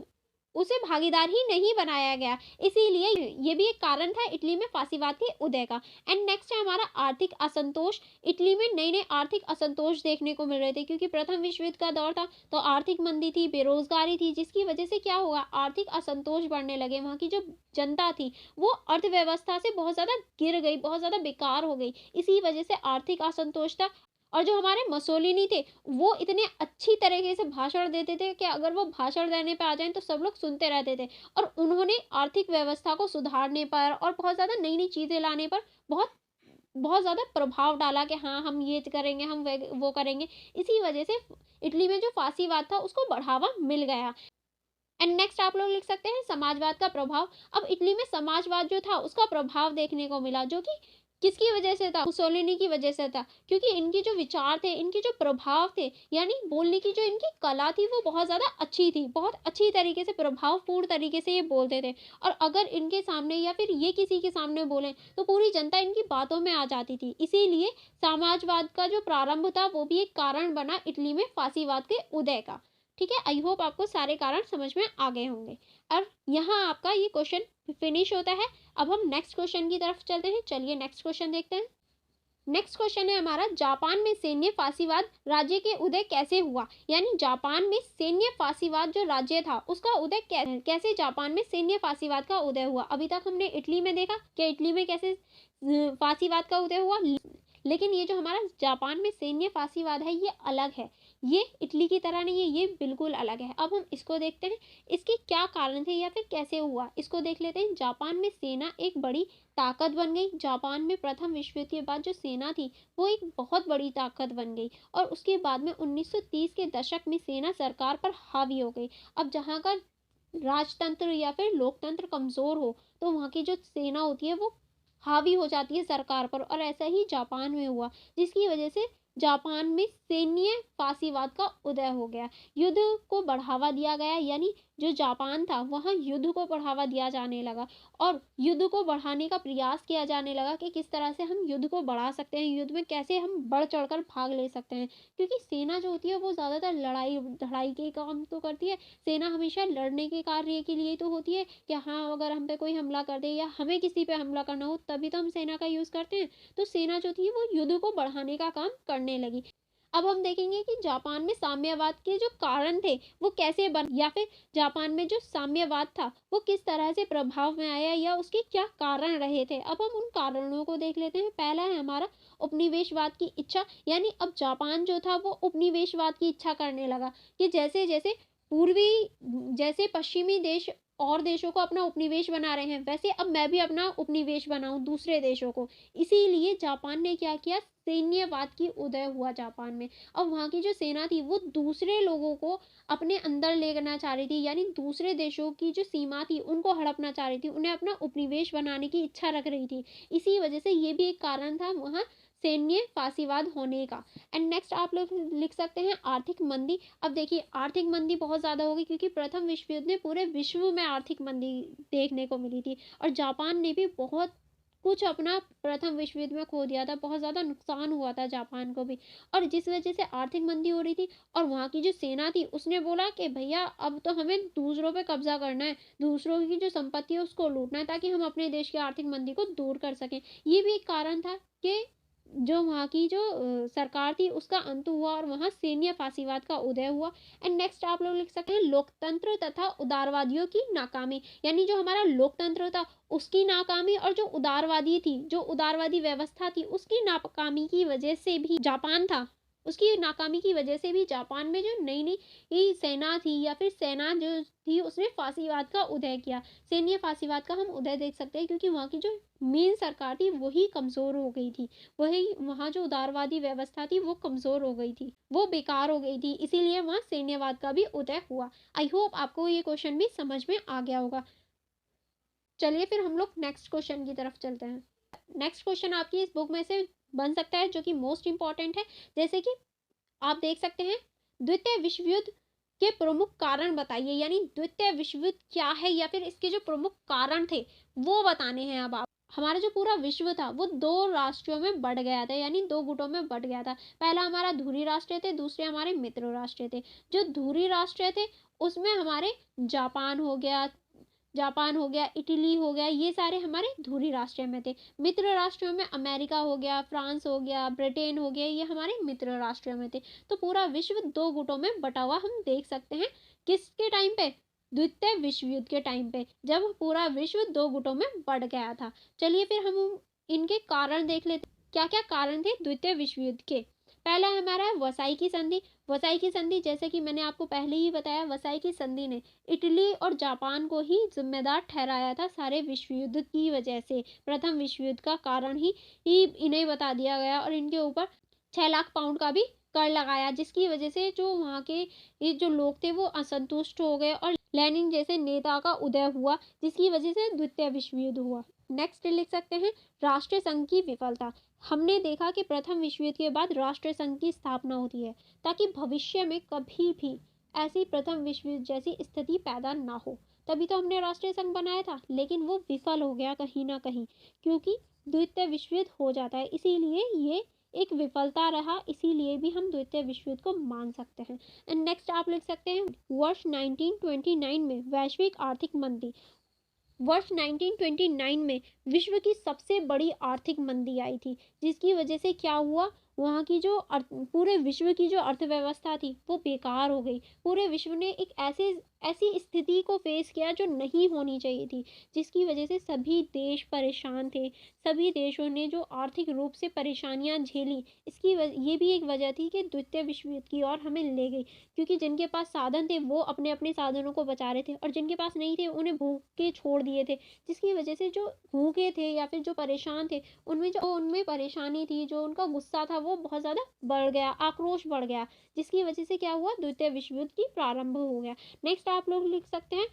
A: उसे भागीदार ही नहीं बनाया गया। इसीलिए ये भी एक कारण था इटली में फासीवाद के उदय का। एंड नेक्स्ट है हमारा आर्थिक असंतोष। इटली में नए नए आर्थिक असंतोष देखने को मिल रहे थे, क्योंकि प्रथम विश्व युद्ध का दौर था, तो आर्थिक मंदी थी, बेरोजगारी थी, जिसकी वजह से क्या हुआ, आर्थिक असंतोष बढ़ने लगे। वहाँ की जो जनता थी वो अर्थव्यवस्था से बहुत ज़्यादा गिर गई, बहुत ज़्यादा बेकार हो गई। इसी वजह से आर्थिक असंतोष था। और जो हमारे मसोलिनी थे, वो इतने अच्छी तरीके से भाषण देते थे कि अगर वो भाषण देने पे आ जाएँ तो सब लोग सुनते रहते थे। और उन्होंने आर्थिक व्यवस्था को सुधारने पर और बहुत ज़्यादा नई-नई चीज़ें लाने पर बहुत बहुत ज़्यादा प्रभाव डाला कि हाँ, हम ये करेंगे, हम वो करेंगे। इसी वजह से इटली में जो फासीवाद था उसको बढ़ावा मिल गया। एंड नेक्स्ट आप लोग लिख सकते हैं समाजवाद का प्रभाव। अब इटली में समाजवाद जो था उसका प्रभाव देखने को मिला, जो कि किसकी वजह से था, मुसोलिनी की वजह से था। क्योंकि इनके जो विचार थे, इनके जो प्रभाव थे, यानी बोलने की जो इनकी कला थी वो बहुत ज़्यादा अच्छी थी, बहुत अच्छी तरीके से प्रभावपूर्ण तरीके से ये बोलते थे। और अगर इनके सामने या फिर ये किसी के सामने बोलें तो पूरी जनता इनकी बातों में आ जाती थी। इसीलिए समाजवाद का जो प्रारंभ था वो भी एक कारण बना इटली में फासीवाद के उदय का। ठीक है, आई होप आपको सारे कारण समझ में आ गए होंगे। और यहाँ आपका ये क्वेश्चन फिनिश होता है। अब हम नेक्स्ट क्वेश्चन की तरफ चलते हैं। चलिए नेक्स्ट क्वेश्चन देखते हैं। नेक्स्ट क्वेश्चन है हमारा, जापान में सैन्य फासीवाद राज्य के उदय कैसे हुआ। यानी जापान में सैन्य फासीवाद जो राज्य था उसका उदय कैसे जापान में सैन्य फासीवाद का उदय हुआ। अभी तक हमने इटली में देखा कि इटली में कैसे फासीवाद का उदय हुआ, लेकिन ये जो हमारा जापान में सैन्य फासीवाद है ये अलग है। ये इटली की तरह नहीं है, ये बिल्कुल अलग है। अब हम इसको देखते हैं, इसके क्या कारण थे या फिर कैसे हुआ, इसको देख लेते हैं। जापान में सेना एक बड़ी ताकत बन गई। जापान में प्रथम विश्व युद्ध के बाद जो सेना थी वो एक बहुत बड़ी ताकत बन गई। और उसके बाद में 1930 के दशक में सेना सरकार पर हावी हो गई। अब जहाँ का राजतंत्र या फिर लोकतंत्र कमजोर हो तो वहाँ की जो सेना होती है वो हावी हो जाती है सरकार पर। और ऐसा ही जापान में हुआ, जिसकी वजह से जापान में सैन्य फासीवाद का उदय हो गया। युद्ध को बढ़ावा दिया गया, यानी जो जापान था वहाँ युद्ध को बढ़ावा दिया जाने लगा। और युद्ध को बढ़ाने का प्रयास किया जाने लगा कि किस तरह से हम युद्ध को बढ़ा सकते हैं, युद्ध में कैसे हम बढ़ चढ़कर भाग ले सकते हैं। क्योंकि सेना जो होती है वो ज़्यादातर लड़ाई लड़ाई के काम तो करती है। सेना हमेशा लड़ने के कार्य के लिए तो होती है कि हाँ, अगर हम पे कोई हमला कर दे या हमें किसी पे हमला करना हो तभी तो हम सेना का यूज़ करते हैं। तो सेना जो थी वो युद्ध को बढ़ाने का काम करने लगी। अब हम देखेंगे कि जापान में साम्यवाद के जो कारण थे वो कैसे बन, या फिर जापान में जो साम्यवाद था वो किस तरह से प्रभाव में आया या उसके क्या कारण रहे थे। अब हम उन कारणों को देख लेते हैं। पहला है हमारा उपनिवेशवाद की इच्छा। यानी अब जापान जो था वो उपनिवेशवाद की इच्छा करने लगा कि जैसे जैसे पूर्वी जैसे पश्चिमी देश और देशों को अपना उपनिवेश बना रहे हैं, वैसे अब मैं भी अपना उपनिवेश बनाऊं दूसरे देशों को। इसीलिए जापान ने क्या किया, सैन्यवाद की उदय हुआ जापान में। अब वहाँ की जो सेना थी वो दूसरे लोगों को अपने अंदर लेना चाह रही थी, यानी दूसरे देशों की जो सीमा थी उनको हड़पना चाह रही थी, उन्हें अपना उपनिवेश बनाने की इच्छा रख रही थी। इसी वजह से ये भी एक कारण था वहाँ सैन्य फासीवाद होने का। एंड नेक्स्ट आप लोग लिख सकते हैं आर्थिक मंदी। अब देखिए आर्थिक मंदी बहुत ज़्यादा होगी, क्योंकि प्रथम विश्व युद्ध में पूरे विश्व में आर्थिक मंदी देखने को मिली थी। और जापान ने भी बहुत कुछ अपना प्रथम विश्व युद्ध में खो दिया था, बहुत ज़्यादा नुकसान हुआ था जापान को भी। और जिस वजह से आर्थिक मंदी हो रही थी और वहाँ की जो सेना थी उसने बोला कि भैया अब तो हमें दूसरों पे कब्जा करना है, दूसरों की जो संपत्ति है उसको लूटना है, ताकि हम अपने देश की आर्थिक मंदी को दूर कर सकें। ये भी एक कारण था कि जो वहाँ की जो सरकार थी उसका अंत हुआ और वहाँ सैन्य फासीवाद का उदय हुआ। एंड नेक्स्ट आप लोग लिख सकते हैं लोकतंत्र तथा उदारवादियों की नाकामी। यानी जो हमारा लोकतंत्र था उसकी नाकामी, और जो उदारवादी थी, जो उदारवादी व्यवस्था थी उसकी नाकामी की वजह से भी जापान था, उसकी नाकामी की वजह से भी जापान में जो नई नई सेना थी या फिर सेना जो थी उसने फासीवाद का उदय किया। सैन्य फासीवाद का हम उदय देख सकते हैं, क्योंकि वहाँ की जो मेन सरकार थी वही कमज़ोर हो गई थी, वही वहाँ जो उदारवादी व्यवस्था थी वो कमज़ोर हो गई थी, वो बेकार हो गई थी। इसीलिए वहाँ सैन्यवाद का भी उदय हुआ। आई होप आपको ये क्वेश्चन भी समझ में आ गया होगा। चलिए फिर हम लोग नेक्स्ट क्वेश्चन की तरफ चलते हैं। नेक्स्ट क्वेश्चन आपकी इस बुक में से बन सकता है जो कि मोस्ट इंपॉर्टेंट है। जैसे कि आप देख सकते हैं, द्वितीय विश्व युद्ध के प्रमुख कारण बताइए। यानी द्वितीय विश्व युद्ध क्या है या फिर इसके जो प्रमुख कारण थे वो बताने हैं। अब आप, हमारा जो पूरा विश्व था वो दो राष्ट्रों में बढ़ गया था, यानी दो गुटों में बढ़ गया था। पहला हमारा धुरी राष्ट्र थे, दूसरे हमारे मित्र राष्ट्र थे। जो धुरी राष्ट्र थे उसमें हमारे जापान हो गया, इटली हो गया, ये सारे हमारे ध्रुवीय राष्ट्र में थे। मित्र राष्ट्रों में अमेरिका हो गया, फ्रांस हो गया, ब्रिटेन हो गया, ये हमारे मित्र राष्ट्रों में थे। तो पूरा विश्व 2 गुटों में बटा हुआ हम देख सकते हैं। किसके टाइम पे? द्वितीय विश्व युद्ध के टाइम पे, जब पूरा विश्व 2 गुटों में बढ़ गया था। चलिए फिर हम इनके कारण देख लेते हैं। क्या-क्या कारण थे द्वितीय विश्व युद्ध के? पहला हमारा है वसाई की संधि। वसाई की संधि, जैसे कि मैंने आपको पहले ही बताया, वसाई की संधि ने इटली और जापान को ही जिम्मेदार ठहराया था सारे विश्व युद्ध की वजह से। प्रथम विश्व युद्ध का कारण ही इन्हें बता दिया गया और इनके ऊपर 6 लाख पाउंड का भी कर लगाया, जिसकी वजह से जो वहाँ के ये जो लोग थे वो असंतुष्ट हो गए और लेनिन जैसे नेता का उदय हुआ, जिसकी वजह से द्वितीय विश्व युद्ध हुआ। नेक्स्ट लिख सकते हैं राष्ट्रीय संघ की विफलता। हमने देखा कि प्रथम विश्व युद्ध के बाद राष्ट्रीय संघ की स्थापना होती है ताकि भविष्य में कभी भी ऐसी प्रथम विश्व युद्ध जैसी स्थिति पैदा ना हो। तभी तो हमने राष्ट्रीय संघ बनाया था, लेकिन वो विफल हो गया कहीं ना कहीं, क्योंकि द्वितीय विश्व युद्ध हो जाता है। इसीलिए ये एक विफलता रहा, इसीलिए भी हम द्वितीय विश्व युद्ध को मान सकते हैं। एंड नेक्स्ट आप लिख सकते हैं वर्ष 1929 में वैश्विक आर्थिक मंदी। वर्ष 1929 में विश्व की सबसे बड़ी आर्थिक मंदी आई थी, जिसकी वजह से क्या हुआ, वहाँ की जो पूरे विश्व की जो अर्थव्यवस्था थी वो बेकार हो गई। पूरे विश्व ने एक ऐसी स्थिति को फेस किया जो नहीं होनी चाहिए थी, जिसकी वजह से सभी देश परेशान थे। सभी देशों ने जो आर्थिक रूप से परेशानियां झेली, ये भी एक वजह थी कि द्वितीय विश्व युद्ध की ओर हमें ले गई, क्योंकि जिनके पास साधन थे वो अपने अपने साधनों को बचा रहे थे और जिनके पास नहीं थे उन्हें भूख के छोड़ दिए थे, जिसकी वजह से जो भूखे थे या फिर जो परेशान थे, उनमें परेशानी थी, जो उनका गुस्सा था वो बहुत ज़्यादा बढ़ गया, आक्रोश बढ़ गया, जिसकी वजह से क्या हुआ, द्वितीय विश्व युद्ध की प्रारंभ हो गया। नेक्स्ट आप लोग लिख सकते हैं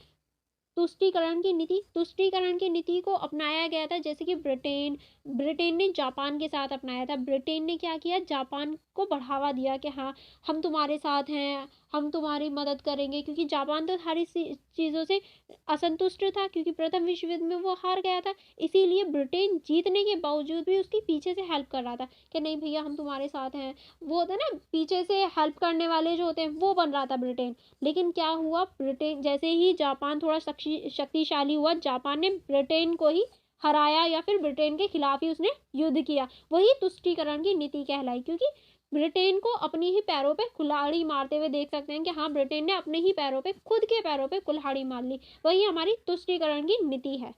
A: तुष्टीकरण की नीति। तुष्टीकरण की नीति को अपनाया गया था, जैसे कि ब्रिटेन ने जापान के साथ अपनाया था। ब्रिटेन ने क्या किया, जापान को बढ़ावा दिया कि हाँ, हम तुम्हारे साथ हैं, हम तुम्हारी मदद करेंगे, क्योंकि जापान तो सारी चीज़ों से असंतुष्ट था, क्योंकि प्रथम विश्व युद्ध में वो हार गया था। इसीलिए ब्रिटेन जीतने के बावजूद भी उसकी पीछे से हेल्प कर रहा था कि नहीं भैया हम तुम्हारे साथ हैं। वो होता है ना, पीछे से हेल्प करने वाले जो होते हैं, वो बन रहा था ब्रिटेन। लेकिन क्या हुआ, ब्रिटेन जैसे ही जापान थोड़ा शक्तिशाली हुआ, जापान ने ब्रिटेन को ही हराया या फिर ब्रिटेन के खिलाफ ही उसने युद्ध किया। वही तुष्टीकरण की नीति कहलाई, क्योंकि ब्रिटेन को अपनी ही पैरों पे कुल्हाड़ी मारते हुए देख सकते हैं कि हाँ, ब्रिटेन ने अपने ही पैरों पे, खुद के पैरों पे कुल्हाड़ी मार ली। वही हमारी तुष्टीकरण की नीति है।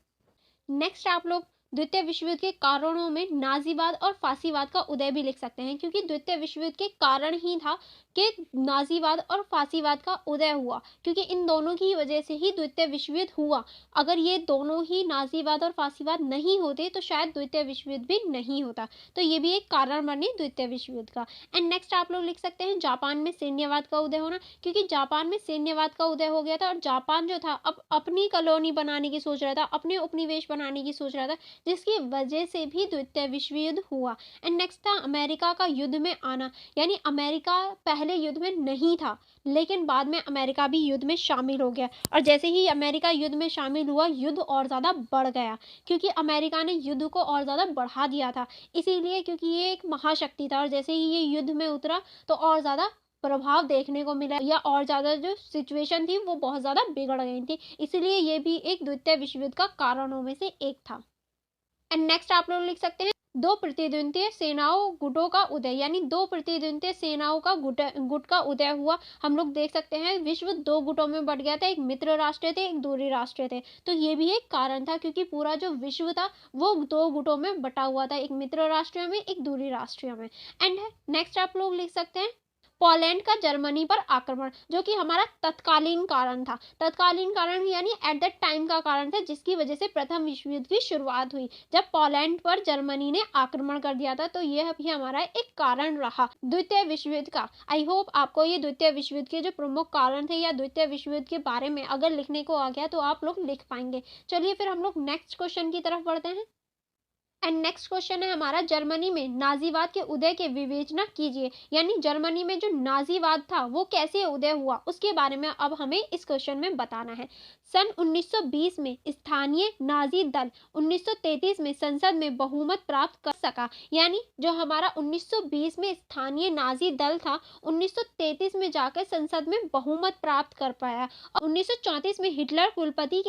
A: नेक्स्ट आप लोग द्वितीय विश्व युद्ध के कारणों में नाजीवाद और फांसीवाद का उदय भी लिख सकते हैं, क्योंकि द्वितीय विश्व युद्ध के कारण ही था कि नाजीवाद और फांसीवाद का उदय हुआ, क्योंकि इन दोनों की वजह से ही द्वितीय विश्व युद्ध हुआ। अगर ये दोनों ही नाजीवाद और फांसीवाद नहीं होते तो शायद द्वितीय विश्व युद्ध भी नहीं होता। तो ये भी एक कारण बने द्वितीय विश्व युद्ध का। एंड नेक्स्ट आप लोग लिख सकते हैं जापान में सैन्यवाद का उदय होना, क्योंकि जापान में सैन्यवाद का उदय हो गया था और जापान जो था अब अपनी कॉलोनी बनाने की सोच रहा था, अपने उपनिवेश बनाने की सोच रहा था, जिसकी वजह से भी द्वितीय विश्व युद्ध हुआ। एंड नेक्स्ट था अमेरिका का युद्ध में आना, यानी अमेरिका पहले युद्ध में नहीं था, लेकिन बाद में अमेरिका भी युद्ध में शामिल हो गया, और जैसे ही अमेरिका युद्ध में शामिल हुआ, युद्ध और ज़्यादा बढ़ गया, क्योंकि अमेरिका ने युद्ध को और ज़्यादा बढ़ा दिया था। इसीलिए क्योंकि ये एक महाशक्ति था और जैसे ही ये युद्ध में उतरा तो और ज़्यादा प्रभाव देखने को मिला, या और ज़्यादा जो सिचुएशन थी वो बहुत ज़्यादा बिगड़ गई थी। इसीलिए ये भी एक द्वितीय विश्व युद्ध का कारणों में से एक था। एंड नेक्स्ट आप लोग लिख सकते हैं दो प्रतिद्वंद्वी सेनाओं गुटों का उदय, यानी दो प्रतिद्वंद्वी सेनाओं का गुट का उदय हुआ। हम लोग देख सकते हैं विश्व 2 गुटों में बट गया था, एक मित्र राष्ट्र थे, एक दूरी राष्ट्र थे। तो ये भी एक कारण था, क्योंकि पूरा जो विश्व था वो 2 गुटों में बटा हुआ था, एक मित्र राष्ट्र में, एक दूरी राष्ट्र में। एंड नेक्स्ट आप लोग लिख सकते हैं पोलैंड का जर्मनी पर आक्रमण, जो कि हमारा तत्कालीन कारण था। तत्कालीन कारण यानी एट दैट टाइम का कारण था, जिसकी वजह से प्रथम विश्व युद्ध की शुरुआत हुई, जब पोलैंड पर जर्मनी ने आक्रमण कर दिया था। तो यह भी हमारा एक कारण रहा द्वितीय विश्व युद्ध का। आई होप आपको ये द्वितीय विश्व युद्ध के जो प्रमुख कारण थे या द्वितीय विश्व युद्ध के बारे में अगर लिखने को आ गया तो आप लोग लिख पाएंगे। चलिए फिर हम लोग नेक्स्ट क्वेश्चन की तरफ बढ़ते हैं। एंड नेक्स्ट क्वेश्चन है हमारा, जर्मनी में नाजीवाद के उदय के विवेचना कीजिए। यानी जर्मनी में जो नाजीवाद था वो कैसे उदय हुआ उसके बारे में अब हमें इस क्वेश्चन में बताना है। सन 1920 में स्थानीय नाजी दल 1933 में संसद में बहुमत प्राप्त कर सका। यानी जो हमारा 1920 में स्थानीय नाजी दल था 1933 में जाकर संसद में बहुमत प्राप्त कर पाया। और 1934 में हिटलर कुलपति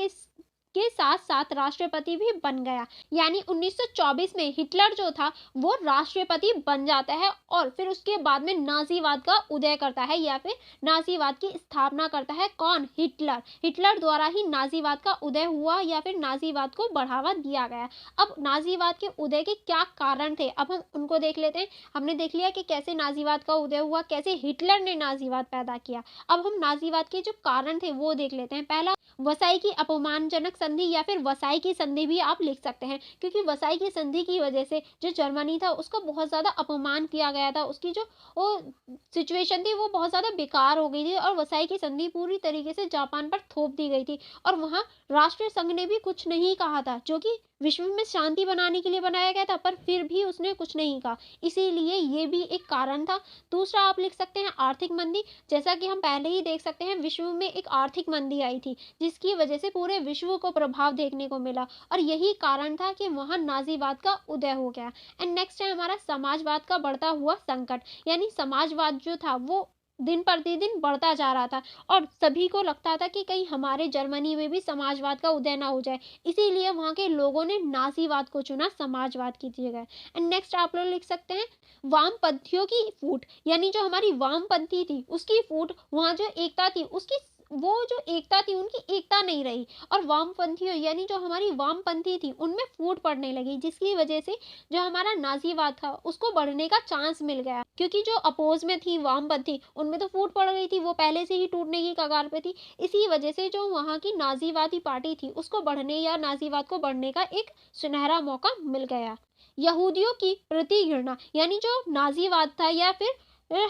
A: के साथ साथ राष्ट्रपति भी बन गया। यानी 1924 में हिटलर जो था वो राष्ट्रपति बन जाता है और फिर उसके बाद में नाजीवाद का उदय करता है या फिर नाजीवाद की स्थापना करता है। कौन? हिटलर। हिटलर द्वारा ही नाजीवाद का उदय हुआ या फिर नाजीवाद को बढ़ावा दिया गया। अब नाजीवाद के उदय के क्या कारण थे, अब हम उनको देख लेते हैं। हमने देख लिया कि कैसे नाजीवाद का उदय हुआ, कैसे हिटलर ने नाजीवाद पैदा किया। अब हम नाजीवाद के जो कारण थे वो देख लेते हैं। पहला, वसाई की अपमानजनक संधि या फिर वसाई की संधि भी आप लिख सकते हैं, क्योंकि वसाई की संधि की वजह से जो जर्मनी था उसको बहुत ज़्यादा अपमान किया गया था। उसकी जो वो सिचुएशन थी वो बहुत ज़्यादा बेकार हो गई थी और वसाई की संधि पूरी तरीके से जापान पर थोप दी गई थी। और वहाँ राष्ट्रीय संघ ने भी कुछ नहीं कहा था, जो कि विश्व में शांति बनाने के लिए बनाया गया था, पर फिर भी उसने कुछ नहीं कहा। इसीलिए ये भी एक कारण था। दूसरा आप लिख सकते हैं आर्थिक मंदी। जैसा कि हम पहले ही देख सकते हैं, विश्व में एक आर्थिक मंदी आई थी जिसकी वजह से पूरे विश्व को प्रभाव देखने को मिला और यही कारण था कि वहाँ नाजीवाद का उदय हो गया। एंड नेक्स्ट है हमारा समाजवाद का बढ़ता हुआ संकट। यानी समाजवाद जो था वो दिन प्रतिदिन बढ़ता जा रहा था और सभी को लगता था कि कहीं हमारे जर्मनी में भी समाजवाद का उदय ना हो जाए, इसीलिए वहाँ के लोगों ने नाजीवाद को चुना समाजवाद की जगह। एंड नेक्स्ट आप लोग लिख सकते हैं वामपंथियों की फूट। यानी जो हमारी वामपंथी थी उसकी फूट, वहाँ जो एकता थी उसकी, वो जो एकता थी उनकी एकता नहीं रही और वामपंथियों यानी जो हमारी वामपंथी थी उनमें फूट पड़ने लगी, जिसकी वजह से जो हमारा नाजीवाद था उसको बढ़ने का चांस मिल गया। क्योंकि जो अपोज में थी वामपंथी उनमें तो फूट पड़ गई थी, वो पहले से ही टूटने की कगार पे थी। इसी वजह से जो वहाँ की नाजीवादी पार्टी थी उसको बढ़ने या नाजीवाद को बढ़ने का एक सुनहरा मौका मिल गया। यहूदियों की प्रति घृणा। यानी जो नाजीवाद था या फिर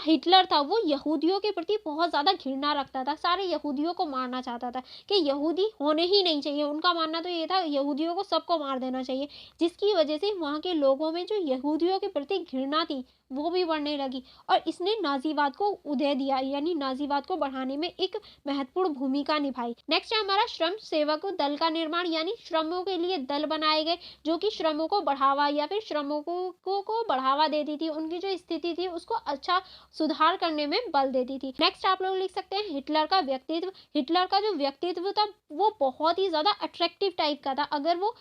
A: हिटलर था वो यहूदियों के प्रति बहुत ज़्यादा घृणा रखता था, सारे यहूदियों को मारना चाहता था कि यहूदी होने ही नहीं चाहिए। उनका मानना तो ये था यहूदियों को सबको मार देना चाहिए, जिसकी वजह से वहाँ के लोगों में जो यहूदियों के प्रति घृणा थी वो भी बढ़ने लगी और इसने नाजीवाद को उदय दिया, यानी नाजीवाद को बढ़ाने में एक महत्वपूर्ण भूमिका निभाई। नेक्स्ट है हमारा श्रम सेवक दल का निर्माण। यानी श्रमों के लिए दल बनाए गए जो कि श्रमों को बढ़ावा या फिर श्रमों को बढ़ावा देती थी, उनकी जो स्थिति थी उसको अच्छा सुधार करने में बल देती थी। नेक्स्ट आप लोग लिख सकते हैं हिटलर का व्यक्तित्व। हिटलर का जो व्यक्तित्व था वो बहुत ही ज्यादा अट्रैक्टिव टाइप का था। अगर वो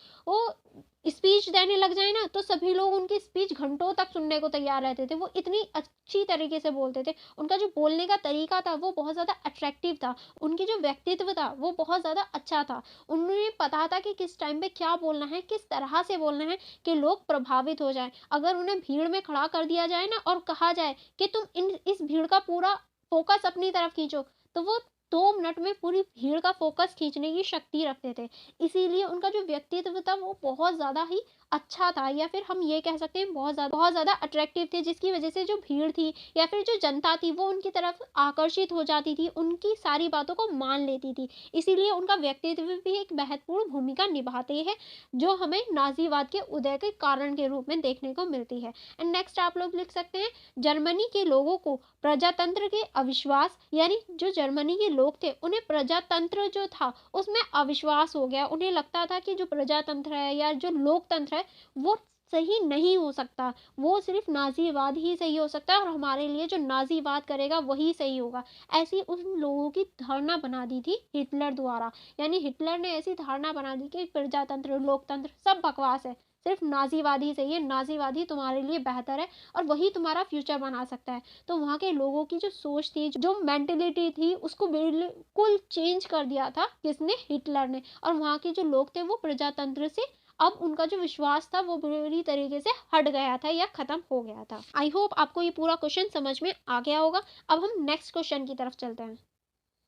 A: स्पीच देने लग जाए ना तो सभी लोग उनकी स्पीच घंटों तक सुनने को तैयार रहते थे। वो इतनी अच्छी तरीके से बोलते थे, उनका जो बोलने का तरीका था वो बहुत ज़्यादा अट्रैक्टिव था, उनकी जो व्यक्तित्व था वो बहुत ज़्यादा अच्छा था। उन्हें पता था कि किस टाइम पे क्या बोलना है, किस तरह से बोलना है कि लोग प्रभावित हो जाएं। अगर उन्हें भीड़ में खड़ा कर दिया जाए ना और कहा जाए कि तुम इस भीड़ का पूरा फोकस अपनी तरफ खींचो, तो वो 2 मिनट में पूरी भीड़ का फोकस खींचने की शक्ति रखते थे। इसीलिए उनका जो व्यक्तित्व था वो बहुत ज़्यादा ही अच्छा था या फिर हम ये कह सकते हैं बहुत ज़्यादा अट्रैक्टिव थे, जिसकी वजह से जो भीड़ थी या फिर जो जनता थी वो उनकी तरफ आकर्षित हो जाती थी, उनकी सारी बातों को मान लेती थी। इसीलिए उनका व्यक्तित्व भी एक महत्वपूर्ण भूमिका निभाते हैं जो हमें नाजीवाद के उदय के कारण के रूप में देखने को मिलती है। एंड नेक्स्ट आप लोग लिख सकते हैं जर्मनी के लोगों को प्रजातंत्र के अविश्वास। यानी जो जर्मनी के लोग थे उन्हें प्रजातंत्र जो था उसमें अविश्वास हो गया। उन्हें लगता था कि जो प्रजातंत्र है या जो लोकतंत्र है वो सही नहीं हो सकता, वो सिर्फ नाजीवाद ही सही हो सकता है और हमारे लिए जो नाजीवाद करेगा वही सही होगा। ऐसी उन लोगों की धारणा बना दी थी हिटलर द्वारा। यानी हिटलर ने ऐसी धारणा बना दी कि प्रजातंत्र लोकतंत्र सब बकवास है, सिर्फ नाजीवाद ही सही है, नाजीवाद ही तुम्हारे लिए बेहतर है और वही तुम्हारा फ्यूचर बना सकता है। तो वहाँ के लोगों की जो सोच थी, जो मेंटेलिटी थी, उसको बिल्कुल चेंज कर दिया था किसने? हिटलर ने। और वहाँ के जो लोग थे वो प्रजातंत्र से अब उनका जो विश्वास था वो बुरी तरीके से हट गया था या खत्म हो गया था। आई होप आपको ये पूरा क्वेश्चन समझ में आ गया होगा। अब हम नेक्स्ट क्वेश्चन की तरफ चलते हैं।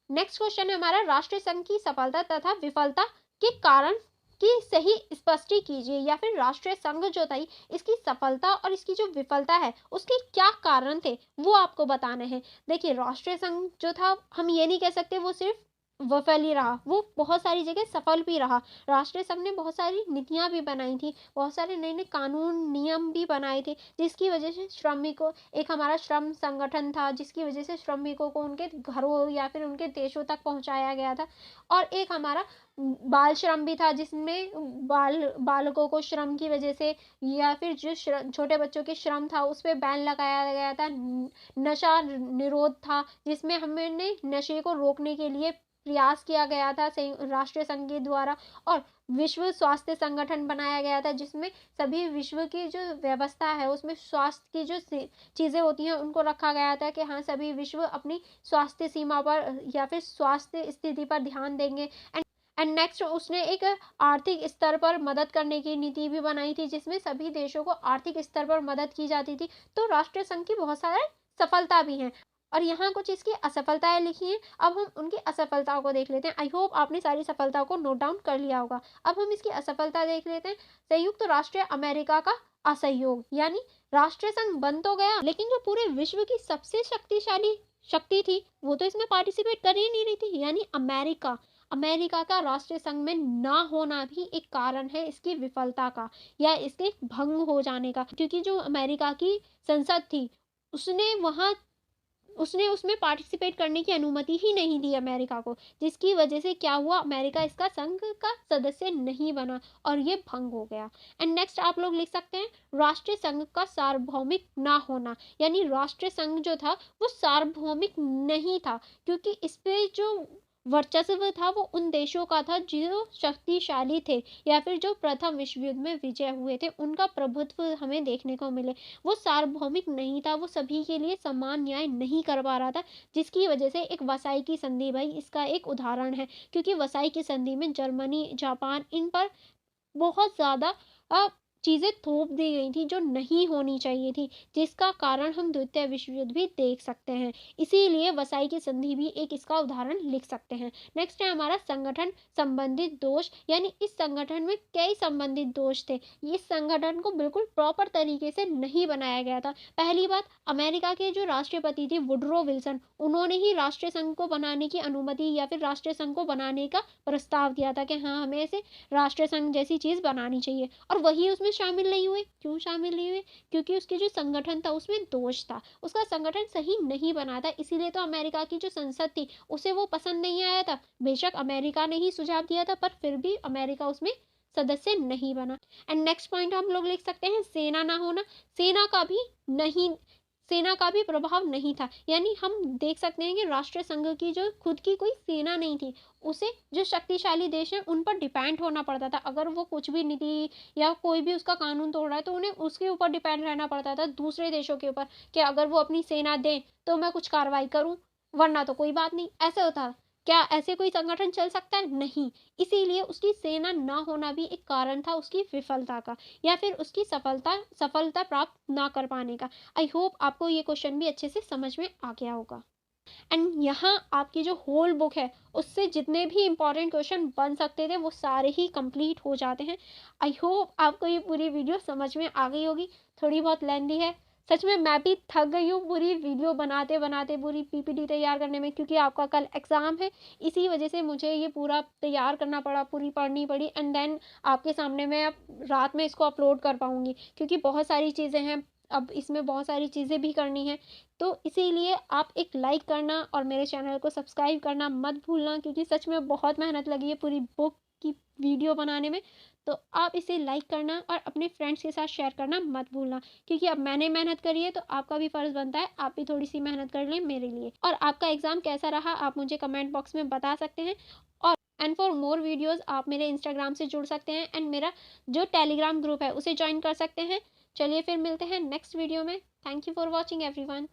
A: नेक्स्ट क्वेश्चन है हमारा राष्ट्रीय संघ की सफलता तथा विफलता के कारण की सही स्पष्टी कीजिए। या फिर राष्ट्रीय संघ जो था इसकी सफलता और इसकी जो विफलता है उसके क्या कारण थे वो आपको बताने हैं। देखिए राष्ट्रीय संघ जो था हम ये नहीं कह सकते वो सिर्फ विफल ही रहा, वो बहुत सारी जगह सफल भी रहा। राष्ट्रीय संघ ने बहुत सारी नीतियाँ भी बनाई थी, बहुत सारे नए-नए कानून, नियम भी बनाए थे, जिसकी वजह से श्रमिकों एक हमारा श्रम संगठन था, जिसकी वजह से श्रमिकों को उनके घरों या फिर उनके देशों तक पहुँचाया गया था। और एक हमारा बाल श्रम भी था, जिसमें बालकों को श्रम की वजह से या फिर जो छोटे बच्चों के श्रम था, उस पे बैन लगाया गया था। नशा निरोध था, जिसमें हमने नशे को रोकने के लिए प्रयास किया गया था राष्ट्रीय संघ के द्वारा। और विश्व स्वास्थ्य संगठन बनाया गया था, जिसमें सभी विश्व की जो व्यवस्था है उसमें स्वास्थ्य की जो चीज़ें होती हैं उनको रखा गया था कि हाँ, सभी विश्व अपनी स्वास्थ्य सीमा पर या फिर स्वास्थ्य स्थिति पर ध्यान देंगे। एंड नेक्स्ट उसने एक आर्थिक स्तर पर मदद करने की नीति भी बनाई थी, जिसमें सभी देशों को आर्थिक स्तर पर मदद की जाती थी। तो राष्ट्रीय संघ की बहुत सारी सफलता भी हैं और यहाँ कुछ इसकी असफलताएं लिखी हैं। अब हम उनकी असफलताओं को देख लेते हैं। आई होप आपने सारी सफलताओं को नोट डाउन कर लिया होगा। अब हम इसकी असफलता देख लेते हैं। संयुक्त राष्ट्र अमेरिका का असहयोग, यानी राष्ट्रीय संघ बन तो गया, लेकिन जो पूरे विश्व की सबसे शक्तिशाली शक्ति थी वो तो इसमें पार्टिसिपेट कर ही नहीं रही थी, यानी अमेरिका। अमेरिका का राष्ट्रीय संघ में ना होना भी एक कारण है इसकी विफलता का या इसके भंग हो जाने का, क्योंकि जो अमेरिका की संसद थी उसने उसमें पार्टिसिपेट करने की अनुमति ही नहीं दी अमेरिका को, जिसकी वजह से क्या हुआ, अमेरिका इसका संघ का सदस्य नहीं बना और ये भंग हो गया। एंड नेक्स्ट आप लोग लिख सकते हैं राष्ट्रीय संघ का सार्वभौमिक ना होना, यानी राष्ट्रीय संघ जो था वो सार्वभौमिक नहीं था, क्योंकि इस पे जो वर्चस्व था वो उन देशों का था जो शक्तिशाली थे या फिर जो प्रथम विश्व युद्ध में विजय हुए थे, उनका प्रभुत्व हमें देखने को मिले। वो सार्वभौमिक नहीं था, वो सभी के लिए समान न्याय नहीं कर पा रहा था, जिसकी वजह से एक वसाई की संधि भाई इसका एक उदाहरण है, क्योंकि वसाई की संधि में जर्मनी, जापान इन पर बहुत ज़्यादा चीज़ें थोप दी गई थी जो नहीं होनी चाहिए थी, जिसका कारण हम द्वितीय विश्व युद्ध भी देख सकते हैं। इसीलिए वसाई की संधि भी एक इसका उदाहरण लिख सकते हैं। नेक्स्ट है हमारा संगठन संबंधित दोष, यानी इस संगठन में कई संबंधित दोष थे। इस संगठन को बिल्कुल प्रॉपर तरीके से नहीं बनाया गया था। पहली बात, अमेरिका के जो राष्ट्रपति थे वुडरो विल्सन, उन्होंने ही राष्ट्रीय संघ को बनाने की अनुमति या फिर राष्ट्रीय संघ को बनाने का प्रस्ताव दिया था कि हाँ, हमें ऐसे राष्ट्रीय संघ जैसी चीज़ बनानी चाहिए, और वही उसमें शामिल नहीं हुए। क्यों शामिल नहीं हुए? क्योंकि उसके जो संगठन था उसमें दोष था, उसका संगठन सही नहीं बना था, इसीलिए तो अमेरिका की जो संसद थी उसे वो पसंद नहीं आया था। बेशक अमेरिका ने ही सुझाव दिया था, पर फिर भी अमेरिका उसमें सदस्य नहीं बना। एंड नेक्स्ट पॉइंट हम लोग लिख सकते हैं सेना ना होना। सेना का भी नहीं सेना का भी प्रभाव नहीं था, यानी हम देख सकते हैं कि राष्ट्रीय संघ की जो खुद की कोई सेना नहीं थी, उसे जो शक्तिशाली देश हैं उन पर डिपेंड होना पड़ता था। अगर वो कुछ भी नीति या कोई भी उसका कानून तोड़ रहा है तो उन्हें उसके ऊपर डिपेंड रहना पड़ता था, दूसरे देशों के ऊपर, कि अगर वो अपनी सेना दें तो मैं कुछ कार्रवाई करूं, वरना तो कोई बात नहीं, ऐसे होता। क्या ऐसे कोई संगठन चल सकता है? नहीं। इसीलिए उसकी सेना ना होना भी एक कारण था उसकी विफलता का या फिर उसकी सफलता प्राप्त ना कर पाने का। आई होप आपको ये क्वेश्चन भी अच्छे से समझ में आ गया होगा। एंड यहाँ आपकी जो होल बुक है उससे जितने भी इंपॉर्टेंट क्वेश्चन बन सकते थे वो सारे ही कंप्लीट हो जाते हैं। आई होप आपको ये पूरी वीडियो समझ में आ गई होगी। थोड़ी बहुत लेंदी है, सच में मैं भी थक गई हूँ पूरी वीडियो बनाते बनाते, पूरी पीपीटी तैयार करने में, क्योंकि आपका कल एग्ज़ाम है, इसी वजह से मुझे ये पूरा तैयार करना पड़ा, पूरी पढ़नी पड़ी, एंड देन आपके सामने मैं अब रात में इसको अपलोड कर पाऊँगी, क्योंकि बहुत सारी चीज़ें हैं, अब इसमें बहुत सारी चीज़ें भी करनी है। तो इसीलिए आप एक लाइक करना और मेरे चैनल को सब्सक्राइब करना मत भूलना, क्योंकि सच में बहुत मेहनत लगी है पूरी बुक की वीडियो बनाने में। तो आप इसे लाइक करना और अपने फ्रेंड्स के साथ शेयर करना मत भूलना, क्योंकि अब मैंने मेहनत करी है तो आपका भी फ़र्ज़ बनता है आप भी थोड़ी सी मेहनत कर लें मेरे लिए। और आपका एग्ज़ाम कैसा रहा आप मुझे कमेंट बॉक्स में बता सकते हैं। और एंड फॉर मोर वीडियोज़ आप मेरे इंस्टाग्राम से जुड़ सकते हैं एंड मेरा जो टेलीग्राम ग्रुप है उसे ज्वाइन कर सकते हैं। चलिए फिर मिलते हैं नेक्स्ट वीडियो में। Thank you for watching everyone.